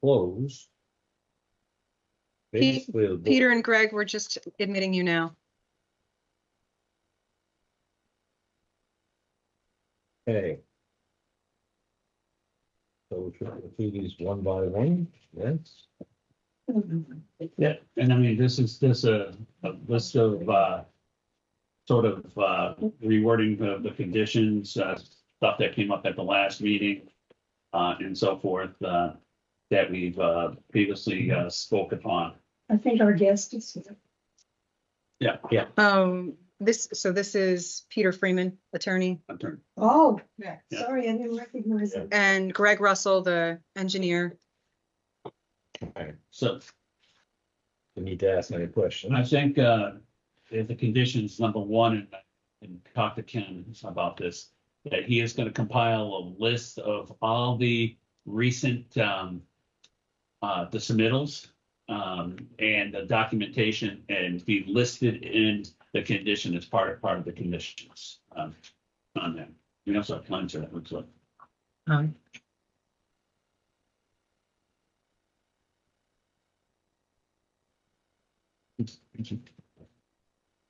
closed. Basically, the board- Peter and Greg, we're just admitting you now. Okay. So we're trying to do these one by one, yes? Yeah, and I mean, this is just a list of, sort of, rewording the conditions, stuff that came up at the last meeting, and so forth, that we've, previously, spoke upon. I think our guest is here. Yeah, This is Peter Freeman, attorney, attorney. Oh, Yeah. sorry, I didn't recognize him. and Greg Russell, the engineer. Okay. So You need to ask any questions. I think, if the conditions, number one, and talk to Ken about this, that he is gonna compile a list of all the recent, the submittals, and the documentation, and be listed in the condition as part of the conditions, on that. We also have plans that looks like.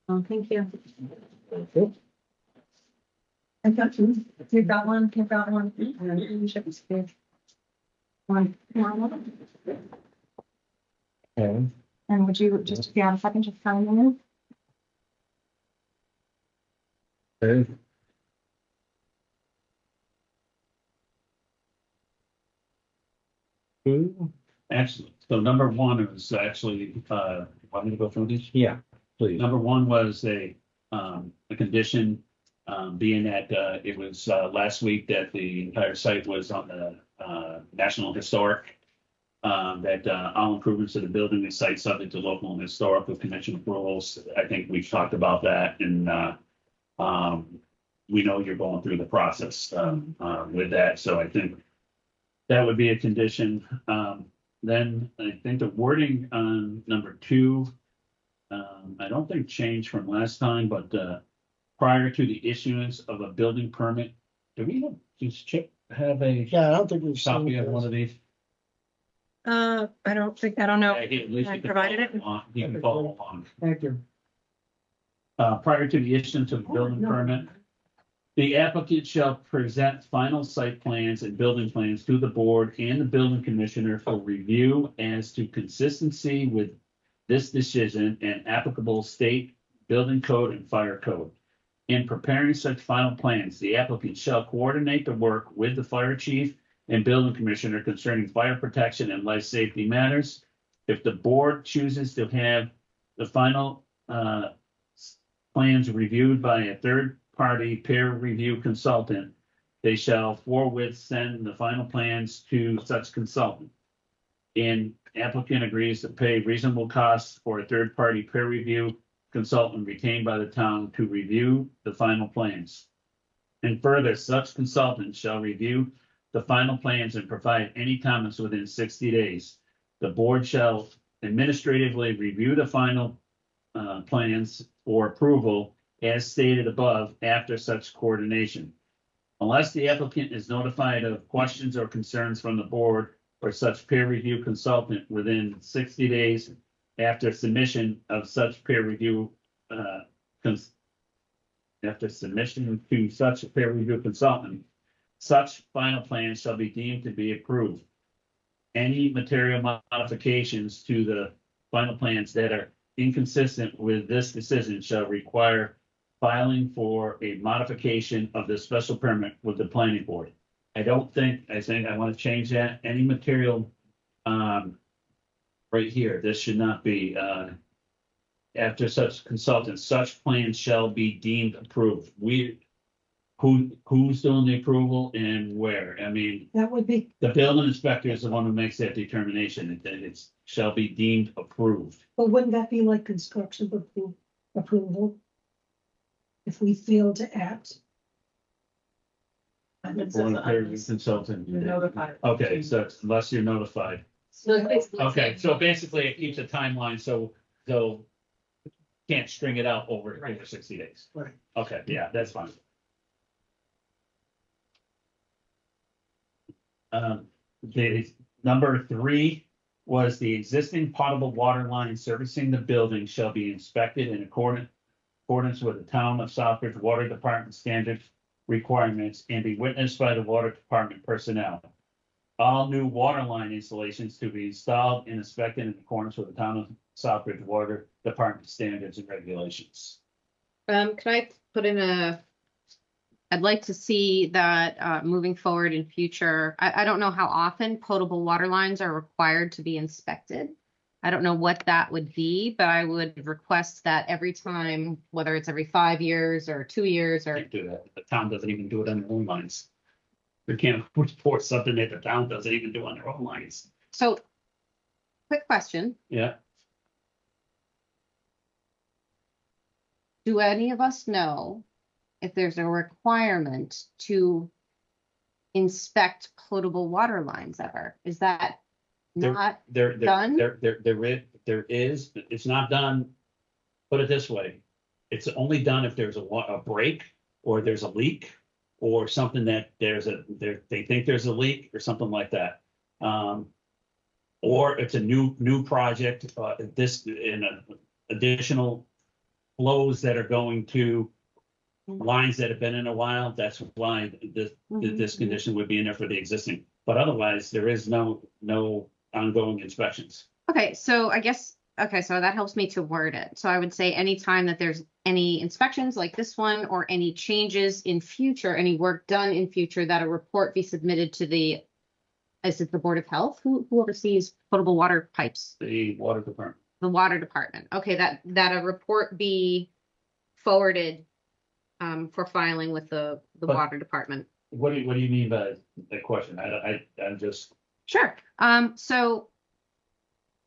Oh, thank you. I got you. You've got one, you've got one. One. Okay. And would you just, if you have a second, just sign them in? Okay. Two? Excellent. So number one is actually, want me to go through these? Yeah, please. Number one was a condition, being that, it was, last week that the entire site was on the, National Historic. That, all improvements to the building and site subject to local and historical commission approvals. I think we've talked about that, and, we know you're going through the process, with that, so I think that would be a condition. Then I think the wording on number two, I don't think changed from last time, but, prior to the issuance of a building permit, does Chip have a Yeah, I don't think we've seen copy of this. one of these? I don't know. Yeah, at least I he can provided it. follow along. He can follow along. Thank you. Prior to the issuance of a building permit, the applicant shall present final site plans and building plans to the board and the building commissioner for review as to consistency with this decision and applicable state building code and fire code. In preparing such final plans, the applicant shall coordinate the work with the fire chief and building commissioner concerning fire protection and life safety matters. If the board chooses to have the final plans reviewed by a third-party peer review consultant, they shall forthwith send the final plans to such consultant. And applicant agrees to pay reasonable costs for a third-party peer review consultant retained by the town to review the final plans. And further, such consultant shall review the final plans and provide any comments within 60 days. The board shall administratively review the final plans for approval as stated above after such coordination. Unless the applicant is notified of questions or concerns from the board or such peer review consultant within 60 days after submission of such peer review, after submission to such a peer review consultant, such final plans shall be deemed to be approved. Any material modifications to the final plans that are inconsistent with this decision shall require filing for a modification of the special permit with the planning board. I think I want to change that. Any material, right here, this should not be, after such consultant, such plans shall be deemed approved. Who's doing the approval and where? I mean, That would be, the building inspector is the one who makes that determination, that it shall be deemed approved. but wouldn't that be like construction approval? If we fail to act? Consultant. You're notified. Okay, so it's unless you're notified. Okay, so basically it keeps a timeline, so they'll can't string it out over 60 days. Right. Okay, yeah, that's fine. Number 3 was the existing potable water line servicing the building shall be inspected in accordance with the town of Southbridge Water Department standard requirements and be witnessed by the water department personnel. All new water line installations to be installed and inspected in accordance with the town of Southbridge Water Department standards and regulations. Can I put in I'd like to see that, moving forward in future, I don't know how often potable water lines are required to be inspected. I don't know what that would be, but I would request that every time, whether it's every 5 years or 2 years or, Can't do that. The town doesn't even do it on their own lines. They can't report something that the town doesn't even do on their own lines. so, quick question. Yeah, Do any of us know if there's a requirement to inspect potable water lines ever? Is that There- not, there Done? there is, it's not done. Put it this way, it's only done if there's a break or there's a leak or something that they think there's a leak or something like that. Or it's a new project, this in additional flows that are going to lines that have been in a while. That's why this condition would be in there for the existing. But otherwise, there is no ongoing inspections. okay, so I guess, okay, so that helps me to word it. So I would say anytime that there's any inspections like this one or any changes in future, any work done in future, that a report be submitted to is it the Board of Health? Who oversees potable water pipes? The water department. The water department. Okay, that a report be forwarded for filing with the But- water department. What do you mean by that question? I'm just, Sure. So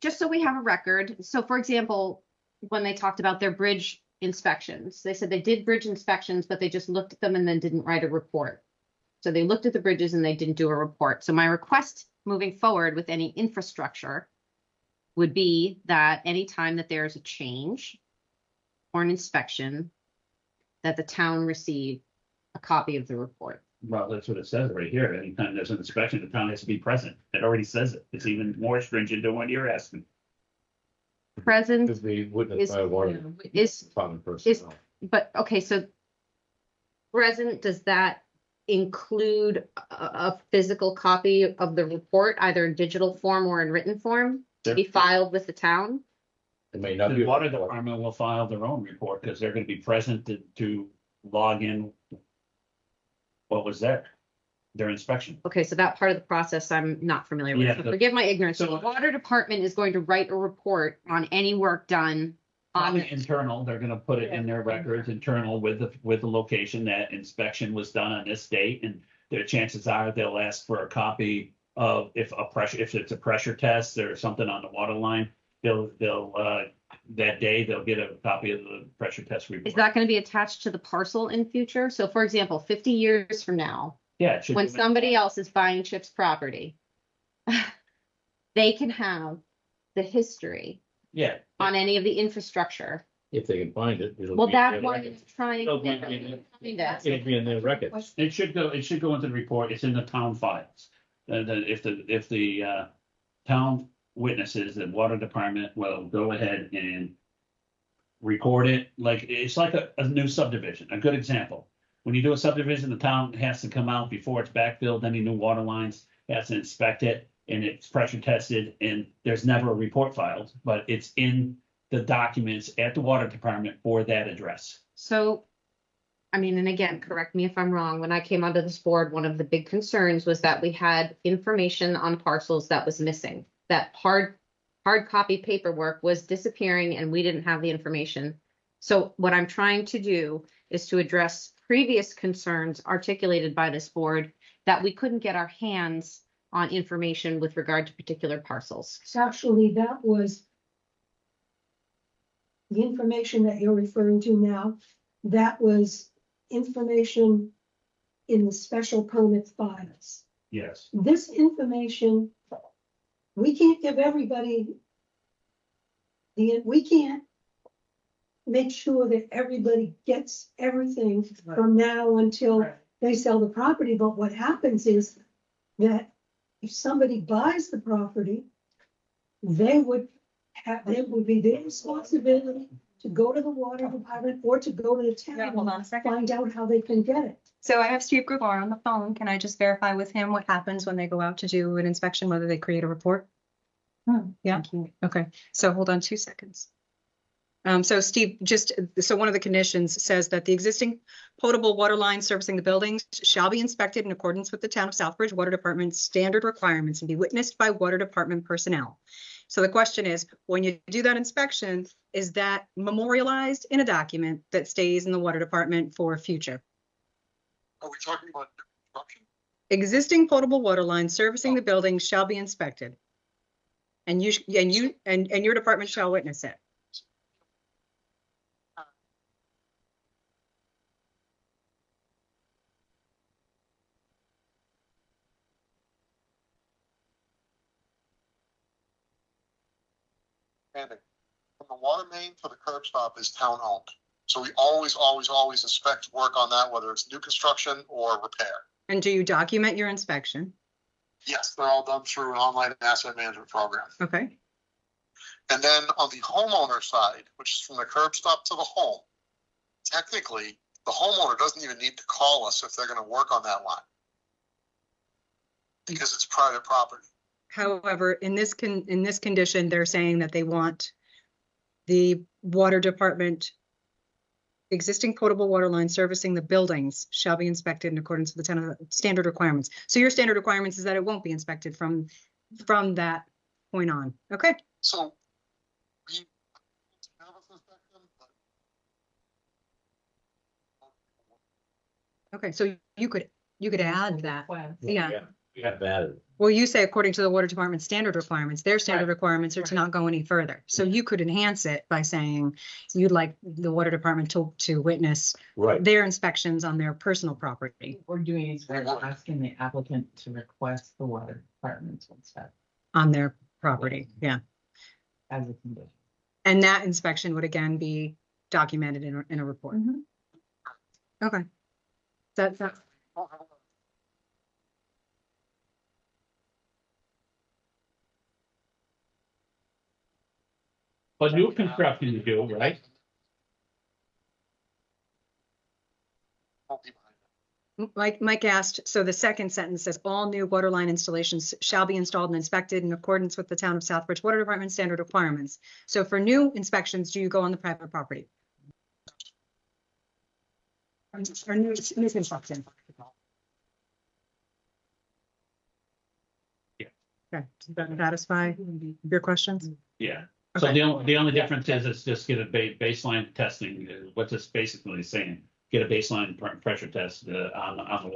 just so we have a record, so for example, when they talked about their bridge inspections, they said they did bridge inspections, but they just looked at them and then didn't write a report. So they looked at the bridges and they didn't do a report. So my request moving forward with any infrastructure would be that anytime that there's a change or an inspection, that the town receive a copy of the report. well, that's what it says right here. Anytime there's an inspection, the town has to be present. It already says it. It's even more stringent than what you're asking. Present Could be witnessed is, by a water is, department personnel. but, okay, so present, does that include a physical copy of the report, either in digital form or in written form, to be filed with the town? It may not be. The water department will file their own report because they're gonna be present to log in what was there, their inspection. Okay, so that part of the process I'm not familiar with. Yeah, So the- forgive my ignorance. So so- the water department is going to write a report on any work done on Probably internal, they're gonna put it in their records, internal with the location that inspection was done on this date, and the chances are they'll ask for a copy of if it's a pressure test or something on the water line, they'll that day, they'll get a copy of the pressure test report. Is that going to be attached to the parcel in future? So for example, 50 years from now, Yeah, it should. when be- somebody else is buying Chip's property, they can have the history Yeah, on any of the infrastructure. If they can find it. It'll Well, be in that's their why record. it's trying It'll to be in find it. It'll be in their records. it should go into the report, it's in the town files. If the town witnesses, the water department will go ahead and record it, like, it's like a new subdivision, a good example. When you do a subdivision, the town has to come out before it's backfilled, any new water lines, has to inspect it, and it's pressure tested, and there's never a report filed, but it's in the documents at the water department for that address. So, I mean, and again, correct me if I'm wrong, when I came onto this board, one of the big concerns was that we had information on parcels that was missing. That hard copy paperwork was disappearing and we didn't have the information. So what I'm trying to do is to address previous concerns articulated by this board that we couldn't get our hands on information with regard to particular parcels. So actually, that was the information that you're referring to now, that was information in the special permit files. Yes. This information, we can't give everybody we can't make sure that everybody gets everything from now until they sell the property. But what happens is that if somebody buys the property, they would be their responsibility to go to the water department or to go to the Yeah, town. hold on a second. Find out how they can get it. So I have Steve Gregoire on the phone. Can I just verify with him what happens when they go out to do an inspection, whether they create a report? Yeah, okay. So hold on 2 seconds. So Steve, so one of the conditions says that the existing potable water line servicing the buildings shall be inspected in accordance with the town of Southbridge Water Department's standard requirements and be witnessed by water department personnel. So the question is, when you do that inspection, is that memorialized in a document that stays in the water department for future? Are we talking about new construction? Existing potable water lines servicing the building shall be inspected. And your department shall witness it. And from the water main to the curb stop is town owned. So we always inspect work on that, whether it's new construction or repair. And do you document your inspection? Yes, they're all done through an online asset management program. Okay. And then on the homeowner side, which is from the curb stop to the home, technically, the homeowner doesn't even need to call us if they're going to work on that line. Because it's private property. However, in this condition, they're saying that they want the water department existing potable water line servicing the buildings shall be inspected in accordance with the town standard requirements. So your standard requirements is that it won't be inspected from that point on. Okay. So we have us inspect them, but Okay. So you could add that. Yeah. We have that. Well, you say according to the water department standard requirements, their standard requirements are to not go any further. So you could enhance it by saying you'd like the water department to witness Right. their inspections on their personal property We're doing is we're asking the applicant to request the water department to inspect on their property. Yeah. as a condition. And that inspection would again be documented in a report. Okay. That's But new construction you do, right? won't be behind it. Mike asked, so the second sentence says all new water line installations shall be installed and inspected in accordance with the town of Southbridge Water Department standard requirements. So for new inspections, do you go on the private property? Or new construction? Yeah. Okay, does that satisfy your questions? Yeah. So Okay. the only difference is it's just get a baseline testing, what this basically saying, get a baseline pressure test on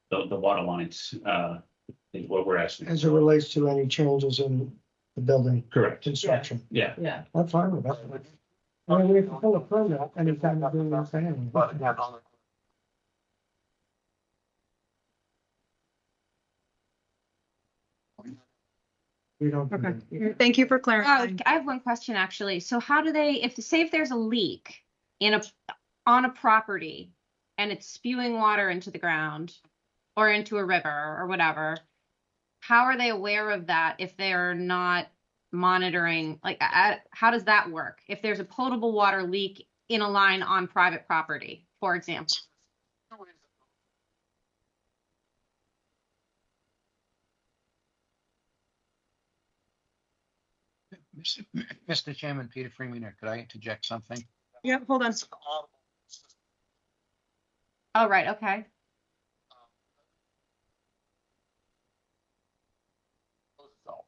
the water lines, is what we're asking. As it relates to any changes in the building Correct. construction. Yeah. Yeah. I'm fine with that. I mean, we can pull a permit anytime we do anything. But again, on the We don't. do that. Okay, thank you for Oh, clarifying. I have one question actually. So how do they, say if there's a leak on a property and it's spewing water into the ground or into a river or whatever, how are they aware of that if they're not monitoring? Like, how does that work? If there's a potable water leak in a line on private property, for example? Mr. Chairman, Peter Freeman, could I interject something? Yep, hold on. It's an audible system. Oh, right, okay. So,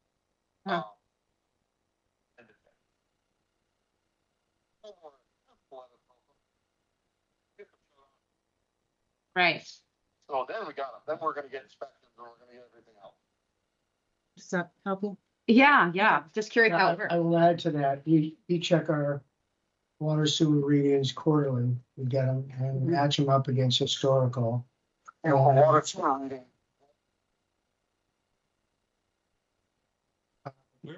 Huh. and it's- homeowner has to let us know. Get the shut off. Right. So then we got them. Then we're gonna get inspections and we're gonna get everything else. Does that help you? Yeah. Just curious how it I works. will add to that, we check our water sewer readings quarterly. We get them and match them up against historical. And water sewer reading.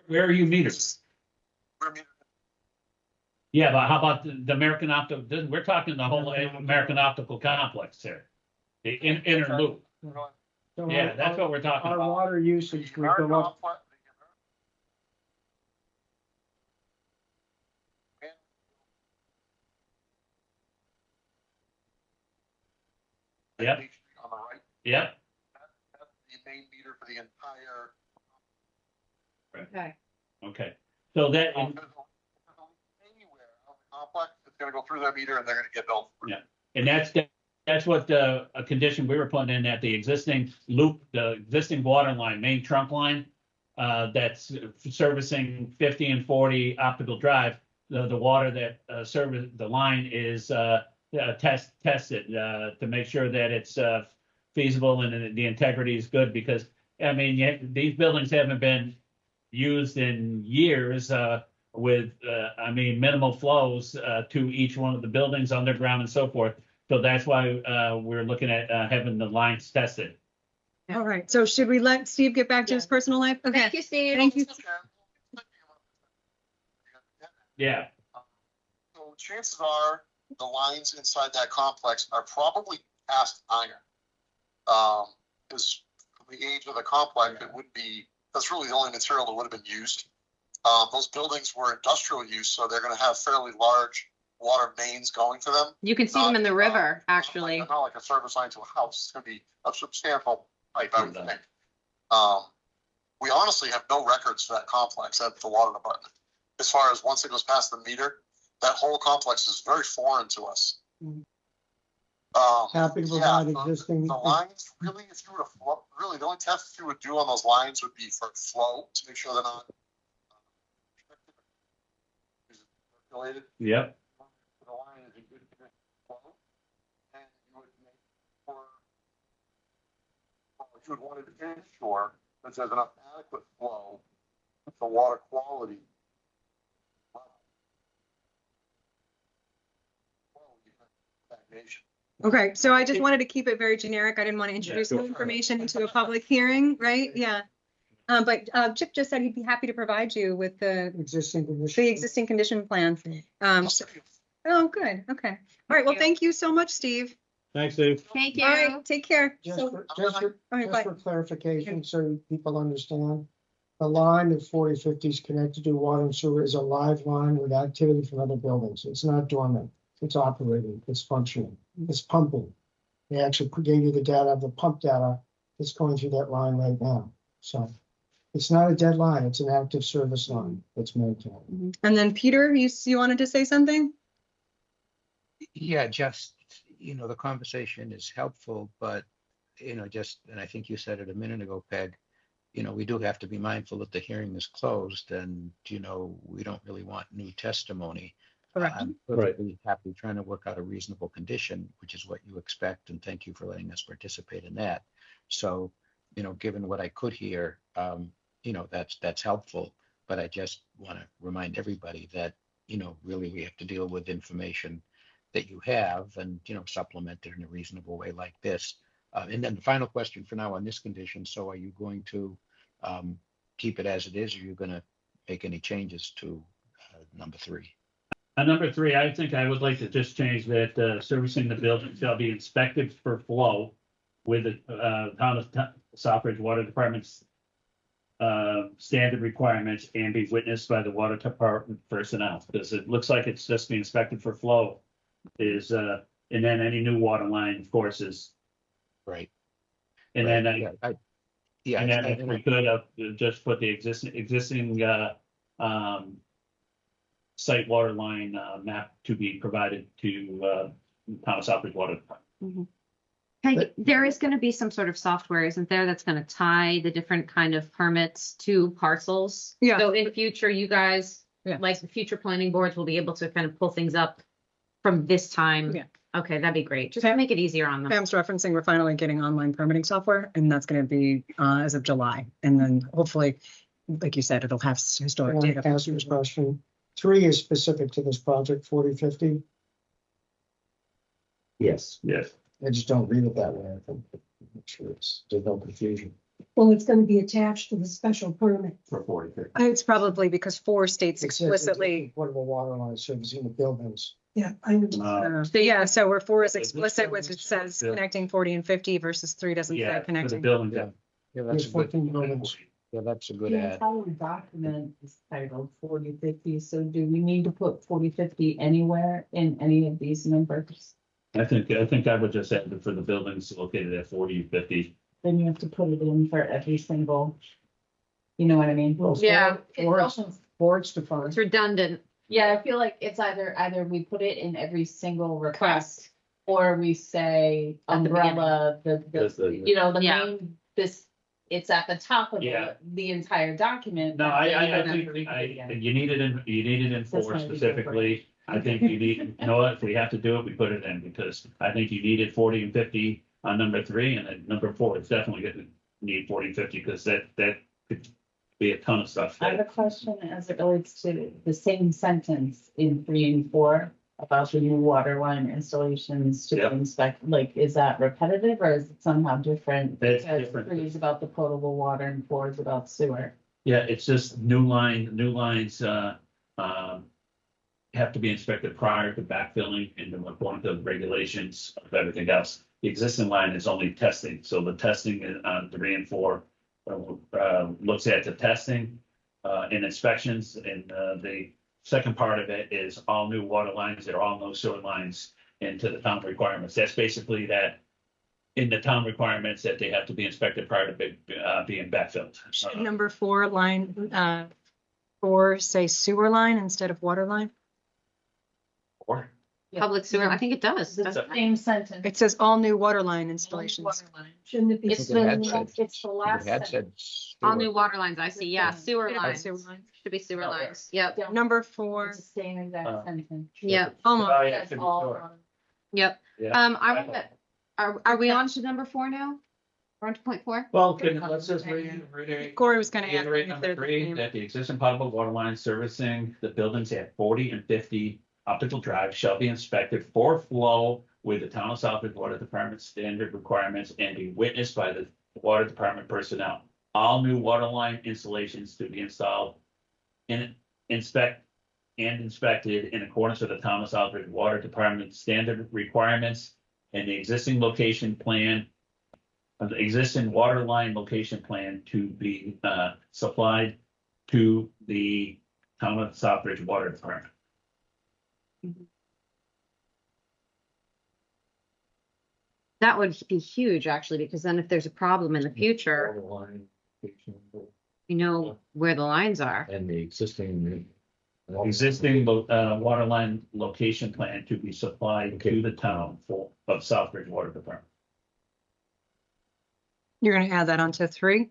Where are you metered? We're meter- Yeah, but how about the American Optical, we're talking the whole American Optical complex here. The inner loop. So Yeah, that's what we're talking Our about. water usage would Our go up. complex- Yep. On the right, Yep. that's the main meter for the entire. Okay. Okay. So that, If there's anywhere on the complex, it's gonna go through that meter and they're gonna get billed. for it. Yeah. and that's what a condition we were putting in, that the existing loop, the existing water line, main trunk line, that's servicing 50 and 40 optical drive, the water that service the line is tested to make sure that it's feasible and the integrity is good, because I mean, these buildings haven't been used in years with I mean, minimal flows to each one of the buildings underground and so forth. So that's why we're looking at having the lines tested. All right, so should we let Steve get back to his personal life? Okay, Thank you, Steve. thank you. Yeah. So chances are the lines inside that complex are probably cast iron. Because the age of the complex, it would be, that's really the only material that would have been used. Those buildings were industrial use, so they're gonna have fairly large water mains going to them. You can see them in the river, actually. Not like a service line to a house. It's gonna be a substantial pipe, I would think. We honestly have no records for that complex at the water department. As far as once it goes past the meter, that whole complex is very foreign to us. Happy to Yeah, provide existing. the lines, really, if you were to flow, really, the only test you would do on those lines would be for flow, to make sure they're not circulated. Yep. The line is a good flow, and you would make for, well, you would want to ensure that there's enough adequate flow for water quality. Stagnation. Okay, so I just wanted to keep it very generic. I didn't want to introduce sure. new information into a public hearing, right? Yeah. But Chip just said he'd be happy to provide you with the Existing condition. existing condition plan. So- oh, good. Okay. All right. Well, thank you so much, Steve. Thanks, Dave. Thank All you. right, take care. Just So, for, all right, bye. clarification, so people understand, the line of 4050 is connected to water and sewer is a live line with activity from other buildings. It's not dormant. It's operating. It's functioning. It's pumping. They actually gave you the data, the pump data that's going through that line right now. So it's not a dead line. It's an active service line that's maintained. And then Peter, you wanted to say something? Yeah, just, the conversation is helpful, but, just, and I think you said it a minute ago, Peg, we do have to be mindful that the hearing is closed and, we don't really want new testimony. Correct. I'm perfectly happy trying to work out a reasonable condition, which is what you expect, and thank you for letting us participate in that. So, given what I could hear, that's helpful, but I just want to remind everybody that, really we have to deal with information that you have and, supplement it in a reasonable way like this. And then the final question for now on this condition, so are you going to keep it as it is, or are you going to make any changes to number 3? Number 3, I think I would like to just change that servicing the building shall be inspected for flow with the town of Southbridge Water Department's standard requirements and be witnessed by the water department personnel, because it looks like it's just being inspected for flow and then any new water line, of course, is. Right. And Right. then Yeah, and then if we could just put the existing site water line map to be provided to town of Southbridge Water Department. Peg, there is going to be some sort of software, isn't there, that's going to tie the different kind of permits to parcels? Yeah. So in future, you guys, Yeah. like the future planning boards, will be able to kind of pull things up from this time. Yeah. Okay, that'd be great. Just to make it easier on them. Pam's referencing, we're finally getting online permitting software, and that's going to be as of July. And then hopefully, like you said, it'll have historic Can I data. ask you this question? 3 is specific to this project, 4050. Yes. Yes. I just don't read it that way. I think, make sure there's no confusion. Well, it's gonna be attached to the special permit. For 40. It's probably because 4 states It says it's explicitly. Portable water line servicing the buildings. Yeah, I know. So yeah, so where 4 is explicit, which it says connecting 40 and 50 versus 3 doesn't Yeah, say for the connecting. building. Yeah, yeah, There's that's a good, 14 buildings. yeah, that's a good The add. entire document is titled 4050. So do we need to put 4050 anywhere in any of these numbers? I think I would just add it for the buildings located at 40, 50. Then you have to put it in for every single, you know what I mean? Yeah. Boards defined. It's redundant. Yeah, I feel like it's either we put it in every single request, or we say At the umbrella, Just the- you know, the Yeah. main, this, it's at the top of Yeah. the entire document. No, but then you I don't have think, to read it again. you need it in That's 4 why we go specifically. I think you need, you know what, if we have to do it, we put it in, because I think you needed 40 and 50 on number 3, and then number 4, it's definitely gonna need 40 and 50, because that could be a ton of stuff. I have a question as it relates to the same sentence in 3 and 4 about the new water line installations to be Yep. inspected. Like, is that repetitive or is it somehow different? It's Because different. 3 is about the potable water and 4 is about sewer. Yeah, it's just new lines, have to be inspected prior to backfilling and then according to the regulations of everything else. The existing line is only testing, so the testing on 3 and 4 looks at the testing and inspections, and the second part of it is all new water lines, there are all no sewer lines into the town requirements. That's basically that in the town requirements that they have to be inspected prior to being backfilled. Should number 4 line, 4 say sewer line instead of water line? Or- Public sewer, I think it does. The doesn't it? same sentence. It says all new water line installations. Water line. Shouldn't it be? It's I think it had said- it's the last It had sentence. said. All new water lines, I see, yeah, sewer Yeah, lines, sewer lines. should be sewer Oh, lines, yep, Yeah, Number 4, It's the same exact sentence. yep, almost. Oh, yeah, That's should be all sewer. on- yep. Yeah. I want to, are we on to number 4 now? We're on to point 4? Well, let's just reiterate. Corey was gonna ask Reiterate if number they're the 3, same. that the existing potable water lines servicing the buildings at 40 and 50 optical drive shall be inspected for flow with the town of Southbridge Water Department standard requirements and be witnessed by the water department personnel. All new water line installations to be installed and inspected in accordance with the town of Southbridge Water Department standard requirements and the existing location plan, the existing water line location plan to be supplied to the town of Southbridge Water Department. That would be huge, actually, because then if there's a problem in the future, Water line, you know where the lines are. and the existing. Existing water line location plan to be supplied to the town of Southbridge Water Department. You're gonna add that onto 3?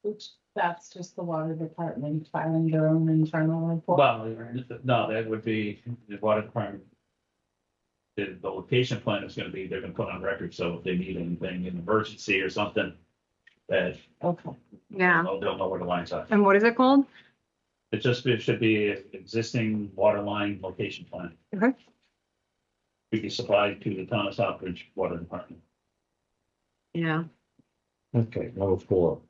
Which, that's just the water department filing their own internal report. Well, no, that would be the water department. The location plan is gonna be, they're gonna put on record, so if they need anything in emergency or something, that Okay. Yeah. they'll know where the lines are. And what is it called? It should be an existing water line location plan. Okay. To be supplied to the town of Southbridge Water Department. Yeah, Okay, number 4.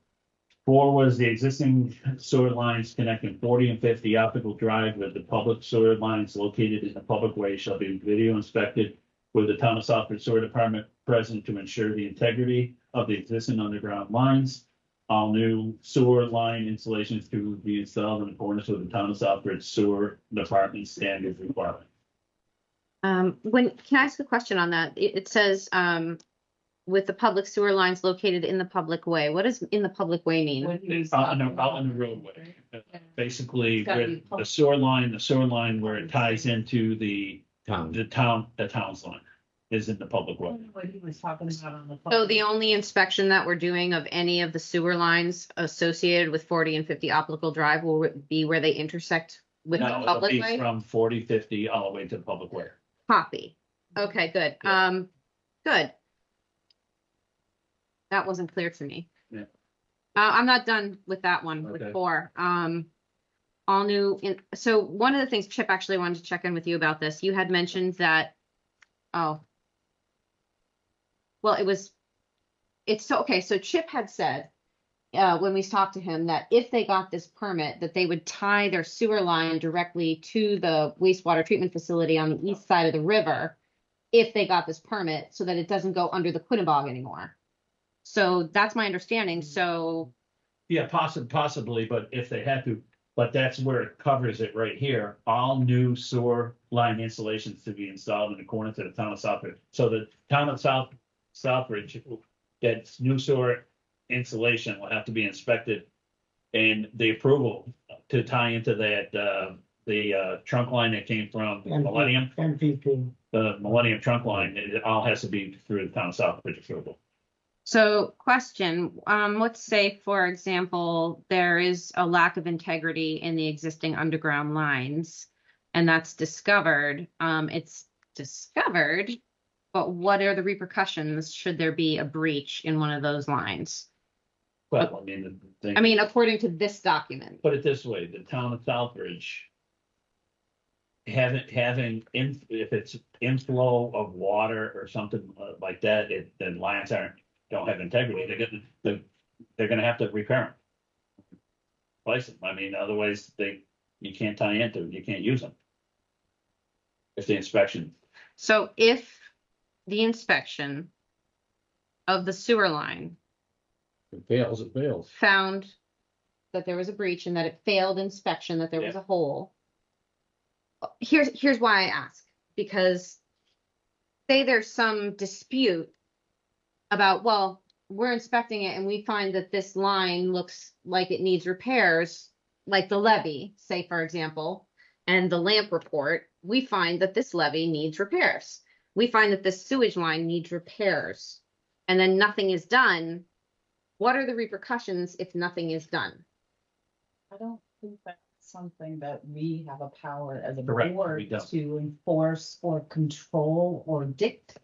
4 was the existing sewer lines connecting 40 and 50 optical drive with the public sewer lines located in the public way shall be video inspected with the town of Southbridge Sewer Department present to ensure the integrity of the existing underground lines. All new sewer line installations to be installed in accordance with the town of Southbridge Sewer Department standard requirement. can I ask a question on that? It says, with the public sewer lines located in the public way, what does in the public way mean? What he was Out in talking the about. roadway. Basically, It's gotta where be the public. sewer line where it ties into the Town. town's line is in the public I way. don't know what he was talking about on the. So the only inspection that we're doing of any of the sewer lines associated with 40 and 50 optical drive will be where they intersect with the No, it'll public be way? from 40, 50 all the way to the public way. Copy. Okay, good. Good. That wasn't clear to me. Yeah. I'm not done with that one, Okay. with 4. All new, so one of the things, Chip, actually wanted to check in with you about this. You had mentioned that, well, it's so, okay, so Chip had said when we talked to him, that if they got this permit, that they would tie their sewer line directly to the wastewater treatment facility on the east side of the river if they got this permit, so that it doesn't go under the Quinnebog anymore. So that's my understanding. So Yeah, possibly, but if they had to, but that's where it covers it right here. All new sewer line installations to be installed in accordance to the town of Southbridge. So the town of Southbridge gets new sewer installation will have to be inspected. And the approval to tie into that, the trunk line that came from Millennium, MPP. the Millennium trunk line, it all has to be through the town of Southbridge approval. So question, let's say, for example, there is a lack of integrity in the existing underground lines, and that's discovered. It's discovered, but what are the repercussions should there be a breach in one of those lines? Well, I mean, according to this document. put it this way, the town of Southbridge if it's inflow of water or something like that, then lines don't have integrity. They're gonna have to repair them. Replace them. I mean, otherwise you can't tie into them. You can't use them. If the inspection. So if the inspection of the sewer line It fails, it fails. found that there was a breach and that it failed inspection, that there was a hole. Here's why I ask, because say there's some dispute about, well, we're inspecting it and we find that this line looks like it needs repairs, like the levee, say, for example, and the lamp report, we find that this levee needs repairs. We find that this sewage line needs repairs, and then nothing is done. What are the repercussions if nothing is done? I don't think that's something that we have a power as a Correct, we board don't. to enforce or control or dictate.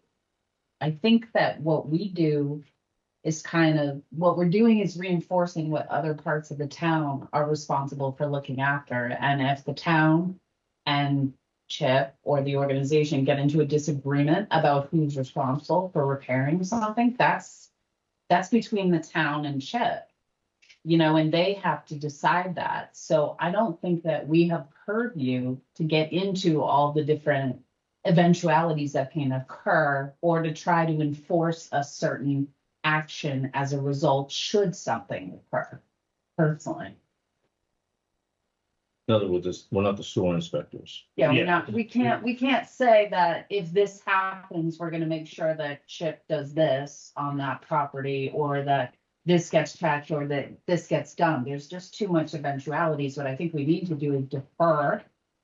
I think that what we do is what we're doing is reinforcing what other parts of the town are responsible for looking after. And if the town and Chip or the organization get into a disagreement about who's responsible for repairing something, that's between the town and Chip. And they have to decide that. So I don't think that we have purview to get into all the different eventualities that can occur or to try to enforce a certain action as a result should something occur, personally. In other words, we're not the sewer inspectors. Yeah, Yeah. we can't say that if this happens, we're gonna make sure that Chip does this on that property, or that this gets patched, or that this gets done. There's just too much eventualities. What I think we need to do is defer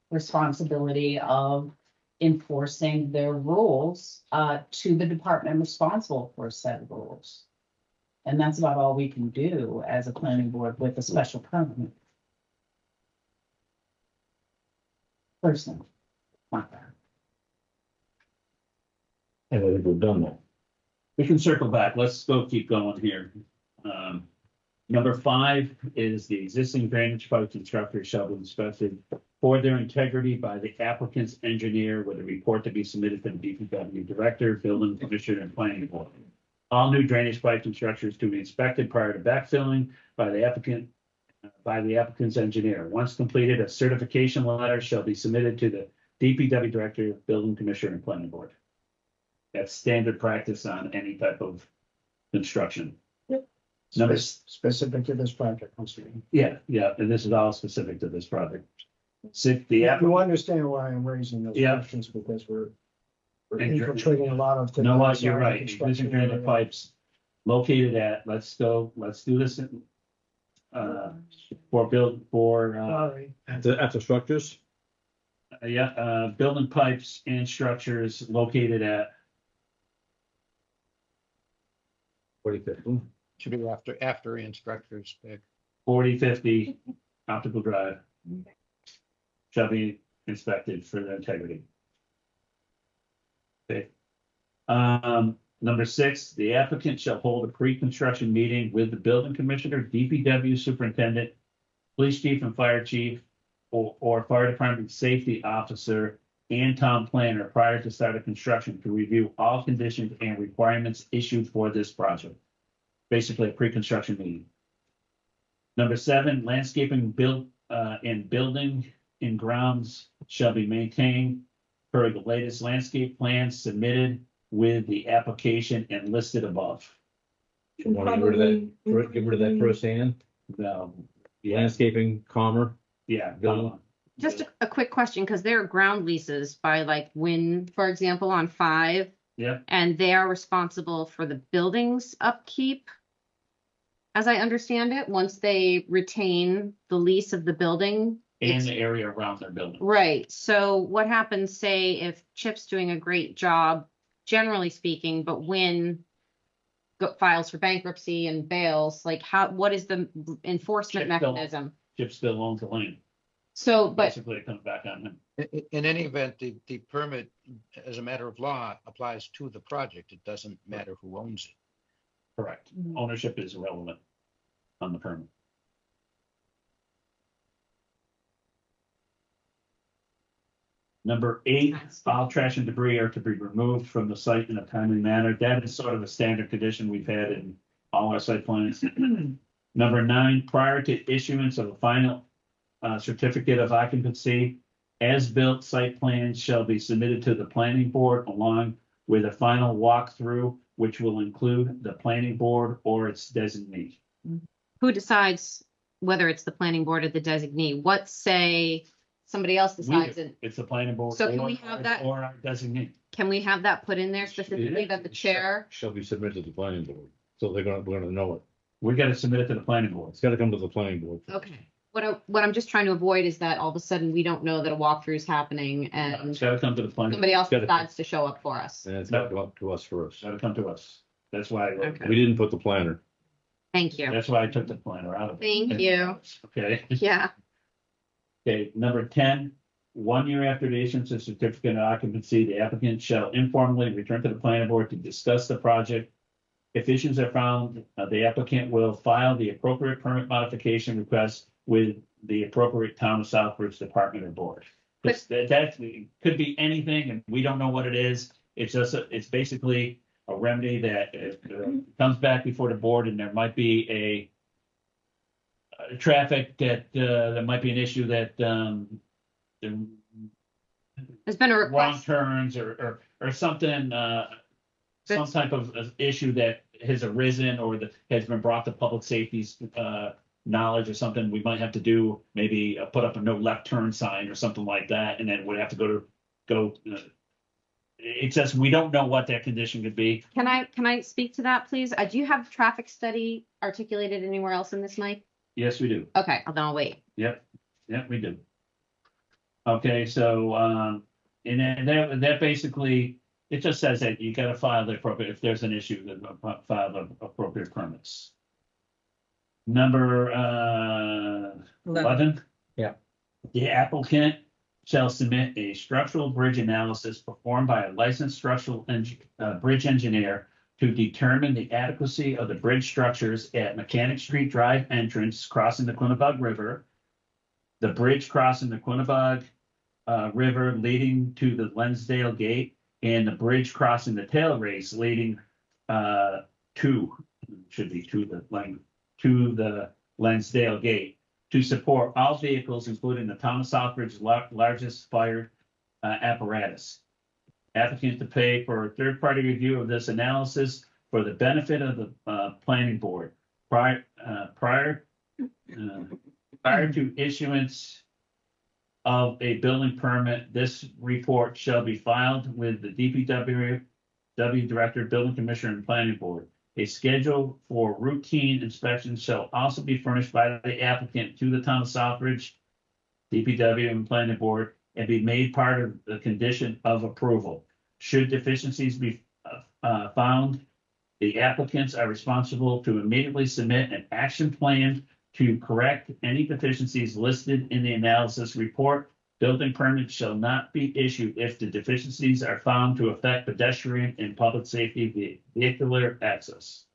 responsibility of enforcing their rules to the department responsible for a set of rules. And that's about all we can do as a planning board with a special permit. Personally, not that. And I think we've done that. We can circle back. Let's keep going here. Number 5 is the existing drainage pipe and structures shall be inspected for their integrity by the applicant's engineer with a report to be submitted to the DPW director, building commissioner, and planning board. All new drainage pipes and structures to be inspected prior to backfilling by the applicant's engineer. Once completed, a certification letter shall be submitted to the DPW director, building commissioner, and planning board. That's standard practice on any type of construction. Number Specific to this project. Yeah, and this is all specific to this project. You understand why I'm raising those Yeah. questions, because we're And you're- infiltrating a lot of. You know what, you're the right, construction existing drainage area. pipes located at, let's do this in, Sorry. After structures, building pipes and structures located at, 4050. Should be after instructors pick. 4050 Optical Drive. Shall be inspected for their integrity. Okay. Number 6, the applicant shall hold a pre-construction meeting with the building commissioner, DPW superintendent, police chief and fire chief, or fire department safety officer and town planner prior to start of construction to review all conditions and requirements issued for this project. Basically a pre-construction meeting. Number 7, landscaping built, and building in grounds shall be maintained per the latest landscape plans submitted with the application and listed above. Want to get rid of that first hand, landscaping, comma, Yeah. Building. Just a quick question, because there are ground leases by like Wynn, for example, on 5. Yeah. And they are responsible for the building's upkeep. As I understand it, once they retain the lease of the building. And it's- the area around their building. Right, so what happens, say, if Chip's doing a great job, generally speaking, but Wynn files for bankruptcy and bails, like what is the enforcement Chip still- mechanism? Chip still owns the land. So, but Basically, it comes back on him. In any event, the permit, as a matter of law, applies to the project. It doesn't matter who owns it. Correct. Ownership is irrelevant on the permit. Number 8, all trash and debris are to be removed from the site in a timely manner. That is sort of a standard condition we've had in all our site plans. Number 9, prior to issuance of a final certificate of occupancy, as-built site plans shall be submitted to the planning board along with a final walkthrough, which will include the planning board or its designee. who decides whether it's the planning board or the designee? What say somebody else decides it? It's the planning board. So can or- we have that? Or our designee. Can we have that put in there specifically that the chair? shall be submitted to the planning board. So we're gonna know it. We gotta submit it to the planning board. It's gotta come to the planning board. Okay. What I'm just trying to avoid is that all of a sudden we don't know that a walkthrough is happening and It's gotta come to the planning. somebody else Gotta- decides to show up for us. And it's gotta come up to us It's first. gotta come to us. That's why, Okay. We didn't put the planner. Thank you. that's why I took the planner out of it. Thank you. Okay. Yeah. Okay, number 10, 1 year after the issuance of certificate of occupancy, the applicant shall informally return to the planning board to discuss the project. If issues are found, the applicant will file the appropriate permit modification request with the appropriate town of Southbridge department or board. That could be anything, and we don't know what it is. It's just, it's basically a remedy that comes back before the board, and there might be a traffic that, there might be an issue that, There's been a wrong request. turns or something, some type of issue that has arisen or that has been brought to public safety's knowledge or something, we might have to do, maybe put up a no left turn sign or something like that, and then we'd have to go. It's just, we don't know what that condition could be. Can I speak to that, please? Do you have the traffic study articulated anywhere else in this, Mike? Yes, we do. Okay, then I'll wait. Yep, we do. Okay, so, and then that basically, it just says that you gotta file the appropriate, if there's an issue, then file the appropriate permits. Number 11. Yeah. The applicant shall submit a structural bridge analysis performed by a licensed structural bridge engineer to determine the adequacy of the bridge structures at Mechanic Street Drive entrance crossing the Quinnebog River, the bridge crossing the Quinnebog River leading to the Lensdale Gate, and the bridge crossing the tail race leading to the Lensdale Gate, to support all vehicles, including the town of Southbridge's largest fire apparatus. Applicant to pay for a third-party review of this analysis for the benefit of the planning board. Prior to issuance of a building permit, this report shall be filed with the DPW Director, Building Commissioner, and Planning Board. A schedule for routine inspections shall also be furnished by the applicant to the town of Southbridge, DPW, and Planning Board, and be made part of the condition of approval. Should deficiencies be found, the applicants are responsible to immediately submit an action plan to correct any deficiencies listed in the analysis report. Building permits shall not be issued if the deficiencies are found to affect pedestrian and public safety vehicular access.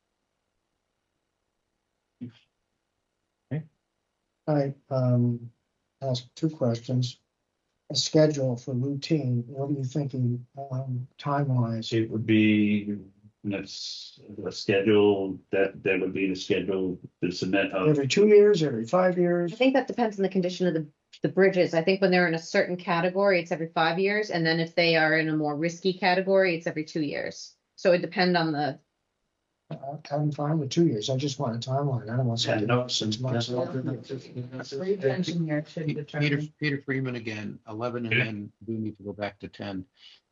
I ask 2 questions. A schedule for routine, what are you thinking time-wise? It would be And that's the schedule, that would be the schedule to submit. Every 2 years, every 5 years? I think that depends on the condition of the bridges. I think when they're in a certain category, it's every 5 years, and then if they are in a more risky category, it's every 2 years. So it depends on the, I'm fine with 2 years. I just want a timeline. I don't want something no, else 6 months. Street engineer should determine. Peter Freeman again, 11, and then we need to go back to 10.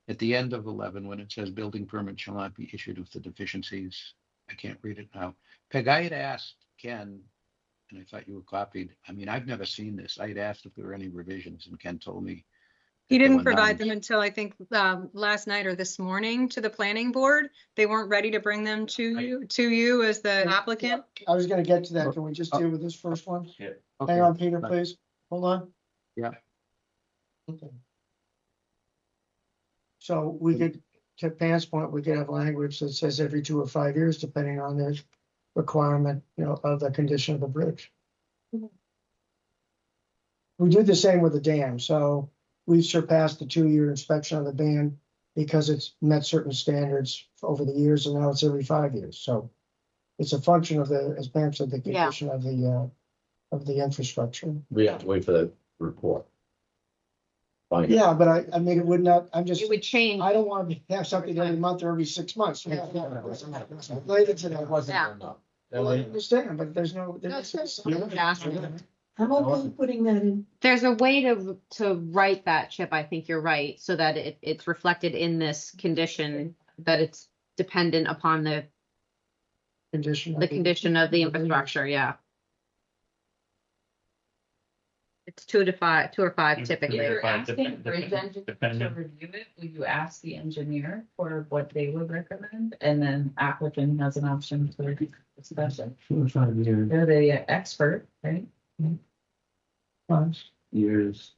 At the end of 11, when it says building permit shall not be issued with the deficiencies, I can't read it now. Peg, I had asked Ken, and I thought you were copied. I mean, I've never seen this. I had asked if there were any revisions, and Ken told me. He that there didn't were provide none. them until I think last night or this morning to the planning board. They weren't ready to bring them to you as the applicant. I was gonna get to that. Can we just deal with this first one? Yeah. Okay. Hang on, Peter, Right. please. Hold on. Yeah. Okay. So we could, to Pam's point, we could have language that says every 2 or 5 years, depending on the requirement, of the condition of the bridge. We do the same with the dam. So we've surpassed the 2-year inspection of the dam because it's met certain standards over the years, and now it's every 5 years. So it's a function of the, as Pam said, the Yeah. condition of the infrastructure. We have to wait for that report. Fine. Yeah, but I mean, it would not, I'm just, it would change. I don't want to have something every month or every 6 months. Related to that. Wasn't Yeah. enough. Well, I understand, but there's no. I'm okay with putting that in. There's a way to write that, Chip. I think you're right, so that it's reflected in this condition, that it's dependent upon the Condition. condition of the infrastructure, yeah. It's 2 to 5, 2 or 5 typically. Yeah. You're asking Depend- bridge engineer to dependent. review it, will you ask the engineer for what they would recommend? And then applicant has an option to discuss it. 2 or 5 years. They're the expert, right? Years.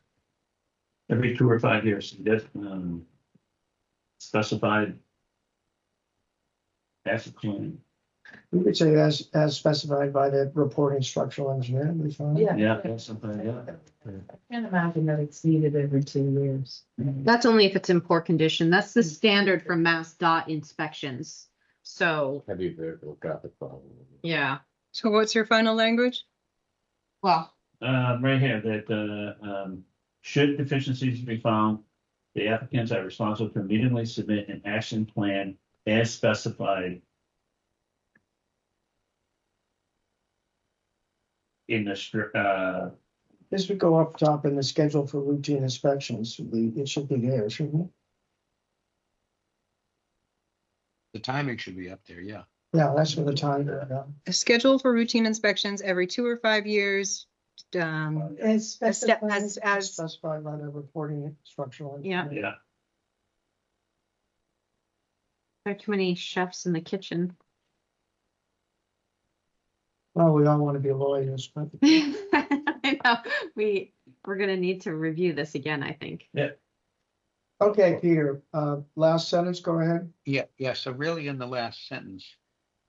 Every 2 or 5 years, that's specified. That's a plan. We could say as specified by the reporting structural engineer, it'd be fine. Yeah, that's something, yeah. I can't imagine that it's needed every 2 years. That's only if it's in poor condition. That's the standard for Mass DOT inspections. So, Heavy vehicle traffic problem. yeah. So what's your final language? Well, Right here, that, should deficiencies be found, the applicants are responsible to immediately submit an action plan as specified in the This would go up top in the schedule for routine inspections. It should be there, shouldn't it? The timing should be up there, yeah. Yeah, that's for the time. A schedule for routine inspections every 2 or 5 years. As specified. As Specified by the reporting structural. engineer. Yeah. Yeah, there are too many chefs in the kitchen. Well, we all want to be lawyers, but I know, we're gonna need to review this again, I think. okay, Peter, last sentence, go ahead. Yeah, so really in the last sentence,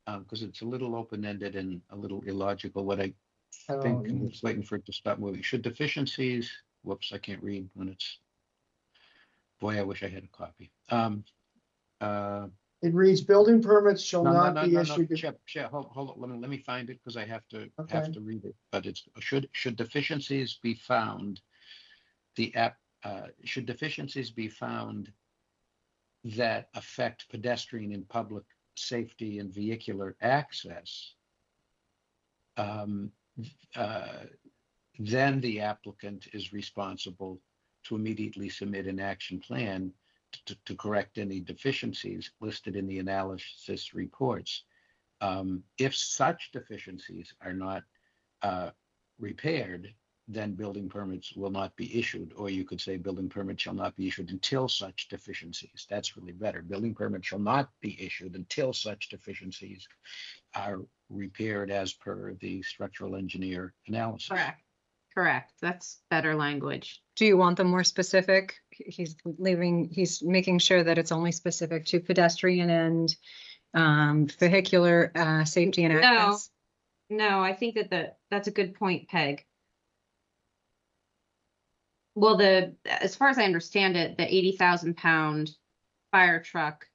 because it's a little open-ended and a little illogical, what I think, I'm just waiting for it to stop moving. Should deficiencies, whoops, I can't read when it's, boy, I wish I had a copy. It reads, building permits shall No, not be issued. Chip, hold on, let me find it, because I have to Okay. read it, but it's, should deficiencies be found, should deficiencies be found that affect pedestrian and public safety and vehicular access, then the applicant is responsible to immediately submit an action plan to correct any deficiencies listed in the analysis reports. If such deficiencies are not repaired, then building permits will not be issued, or you could say building permits shall not be issued until such deficiencies. That's really better. Building permits shall not be issued until such deficiencies are repaired as per the structural engineer analysis. Correct. That's better language. do you want them more specific? He's making sure that it's only specific to pedestrian and vehicular safety and No. access. No, I think that's a good point, Peg. Well, as far as I understand it, the 80,000 pound fire truck,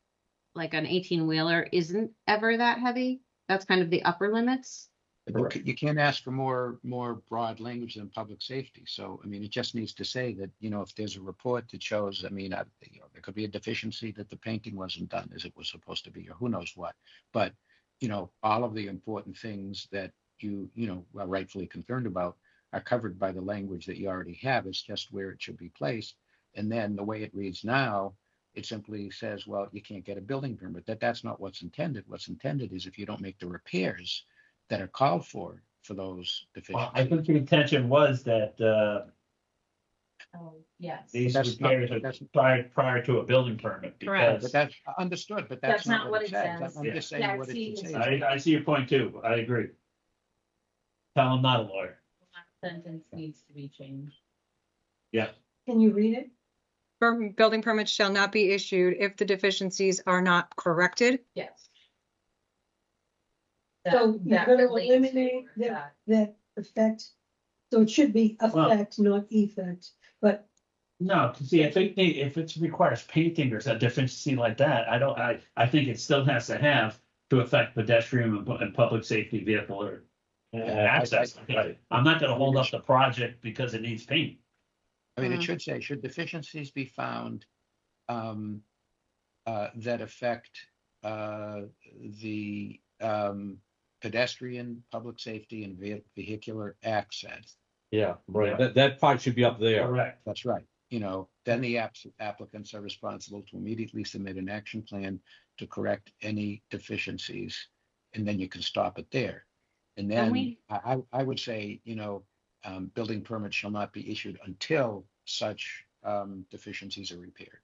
like an 18-wheeler isn't ever that heavy. That's kind of the upper limits. But you can't ask for more broad language than public safety. So, I mean, it just needs to say that, if there's a report that shows, I mean, there could be a deficiency that the painting wasn't done as it was supposed to be, or who knows what. But, all of the important things that you are rightfully concerned about are covered by the language that you already have. It's just where it should be placed. And then the way it reads now, it simply says, well, you can't get a building permit. That's not what's intended. What's intended is if you don't make the repairs that are called for those Well, I think deficiencies. the intention was that, Oh, yes. these That's not- repairs are prior to a building permit. Correct. But Because that's understood, but that's not what it says. says. I'm just saying Yeah, what it see, should say. I see your point too. I agree. Tell I'm not a lawyer. Sentence needs to be changed. Yeah. Can you read it? Building permits shall not be issued if the deficiencies are not corrected. Yes. So you're gonna eliminate that effect, so it should be effect, not effect, but No, to see, I think if it requires painting or a deficiency like that, I think it still has to have to affect pedestrian and public safety vehicle or access. I'm not gonna hold up the project because it needs paint. I mean, it should say, should deficiencies be found that affect the pedestrian, public safety, and vehicular access. Yeah, right. That part should be up there. Correct. That's right. Then the applicants are responsible to immediately submit an action plan to correct any deficiencies, and then you can stop it there. And then I would say, building permits shall not be issued until such deficiencies are repaired.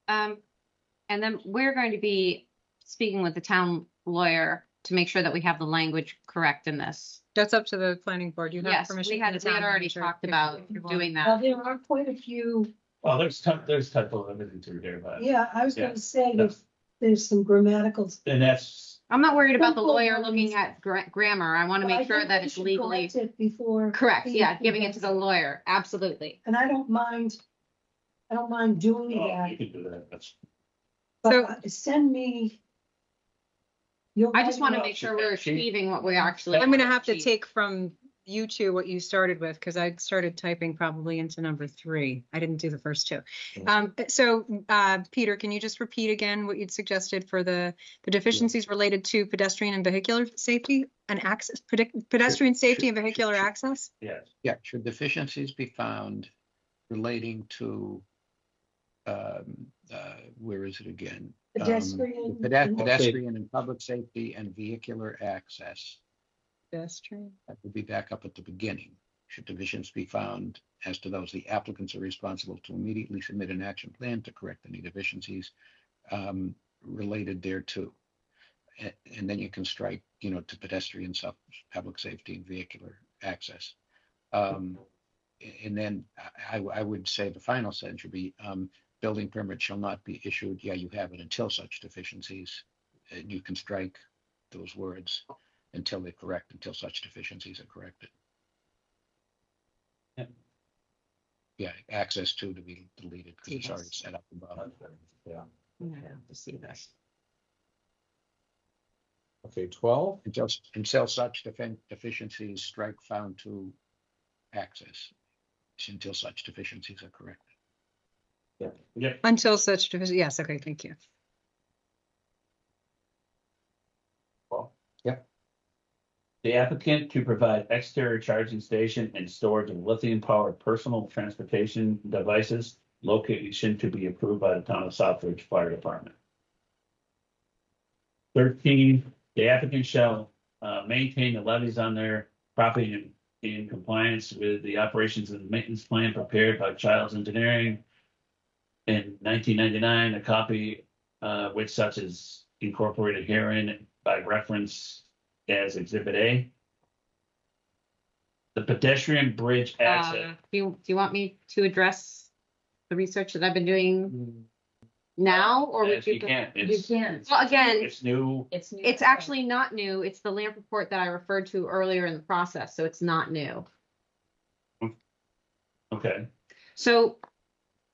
And then we're going to be speaking with the town lawyer to make sure that we have the language correct in this. That's up to the planning board. You have Yes, permission. we from had the town already manager talked if- about if you want. doing well, that. there are quite a few, Well, there's typo everything through there, but, yeah, I was Yeah. gonna say there's some grammatical. and that's, I'm not worried about the Simple lawyer ones. looking at grammar. I want to Well, I make sure think that we it's should legally correct it before. correct. he Yeah, giving it to does the lawyer. Absolutely. And I don't mind doing oh, that, you can do that, that's. but send me. I just want to Well, make sure we're she- achieving what we actually. I'm gonna have to achieve. take from you two what you started with, because I started typing probably into number 3. I didn't do the first 2. So Peter, can you just repeat again what you'd suggested for the deficiencies related to pedestrian and vehicular safety and access, pedestrian safety and vehicular access? Yes. Yeah, should deficiencies be found relating to, where is it again? Pedestrian. Pedestrian and public safety and vehicular access. Pedestrian. That would be back up at the beginning. Should deficiencies be found as to those, the applicants are responsible to immediately submit an action plan to correct any deficiencies related thereto. And then you can strike, to pedestrian, public safety, and vehicular access. And then I would say the final sentence should be, building permit shall not be issued. Yeah, you have it until such deficiencies. And you can strike those words until they're correct, until such deficiencies are corrected. Yeah. Yeah, access to be deleted because it's already set up above. Yeah. I'm gonna have to see this. Okay, 12. Until such deficiencies, strike found to access. Until such deficiencies are corrected. Yeah. Until such deficiency, yes, okay, thank you. Well, Yeah. The applicant to provide exterior charging station and storage of lithium powered personal transportation devices, location to be approved by the town of Southbridge Fire Department. 13, the applicant shall maintain the levies on their property in compliance with the operations and maintenance plan prepared by Childs Engineering in 1999, a copy which such is incorporated herein by reference as Exhibit A. The pedestrian bridge access. Do you want me to address the research that I've been doing now, or would Yes, you you? can. You It's, can. Well, again, it's new. It's new. it's actually not new. It's the LAMP report that I referred to earlier in the process, so it's not new. Okay. So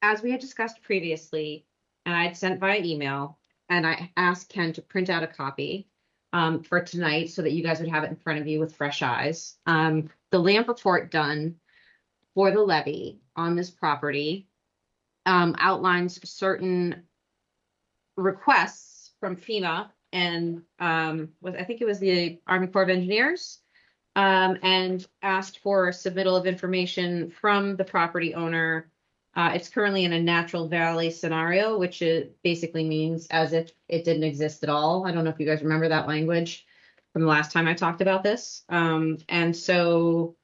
as we had discussed previously, and I'd sent via email, and I asked Ken to print out a copy for tonight so that you guys would have it in front of you with fresh eyes. The land report done for the levy on this property outlines certain requests from FEMA and I think it was the Army Corps of Engineers, and asked for a submittal of information from the property owner. It's currently in a natural valley scenario, which it basically means as if it didn't exist at all. I don't know if you guys remember that language from the last time I talked about this. And so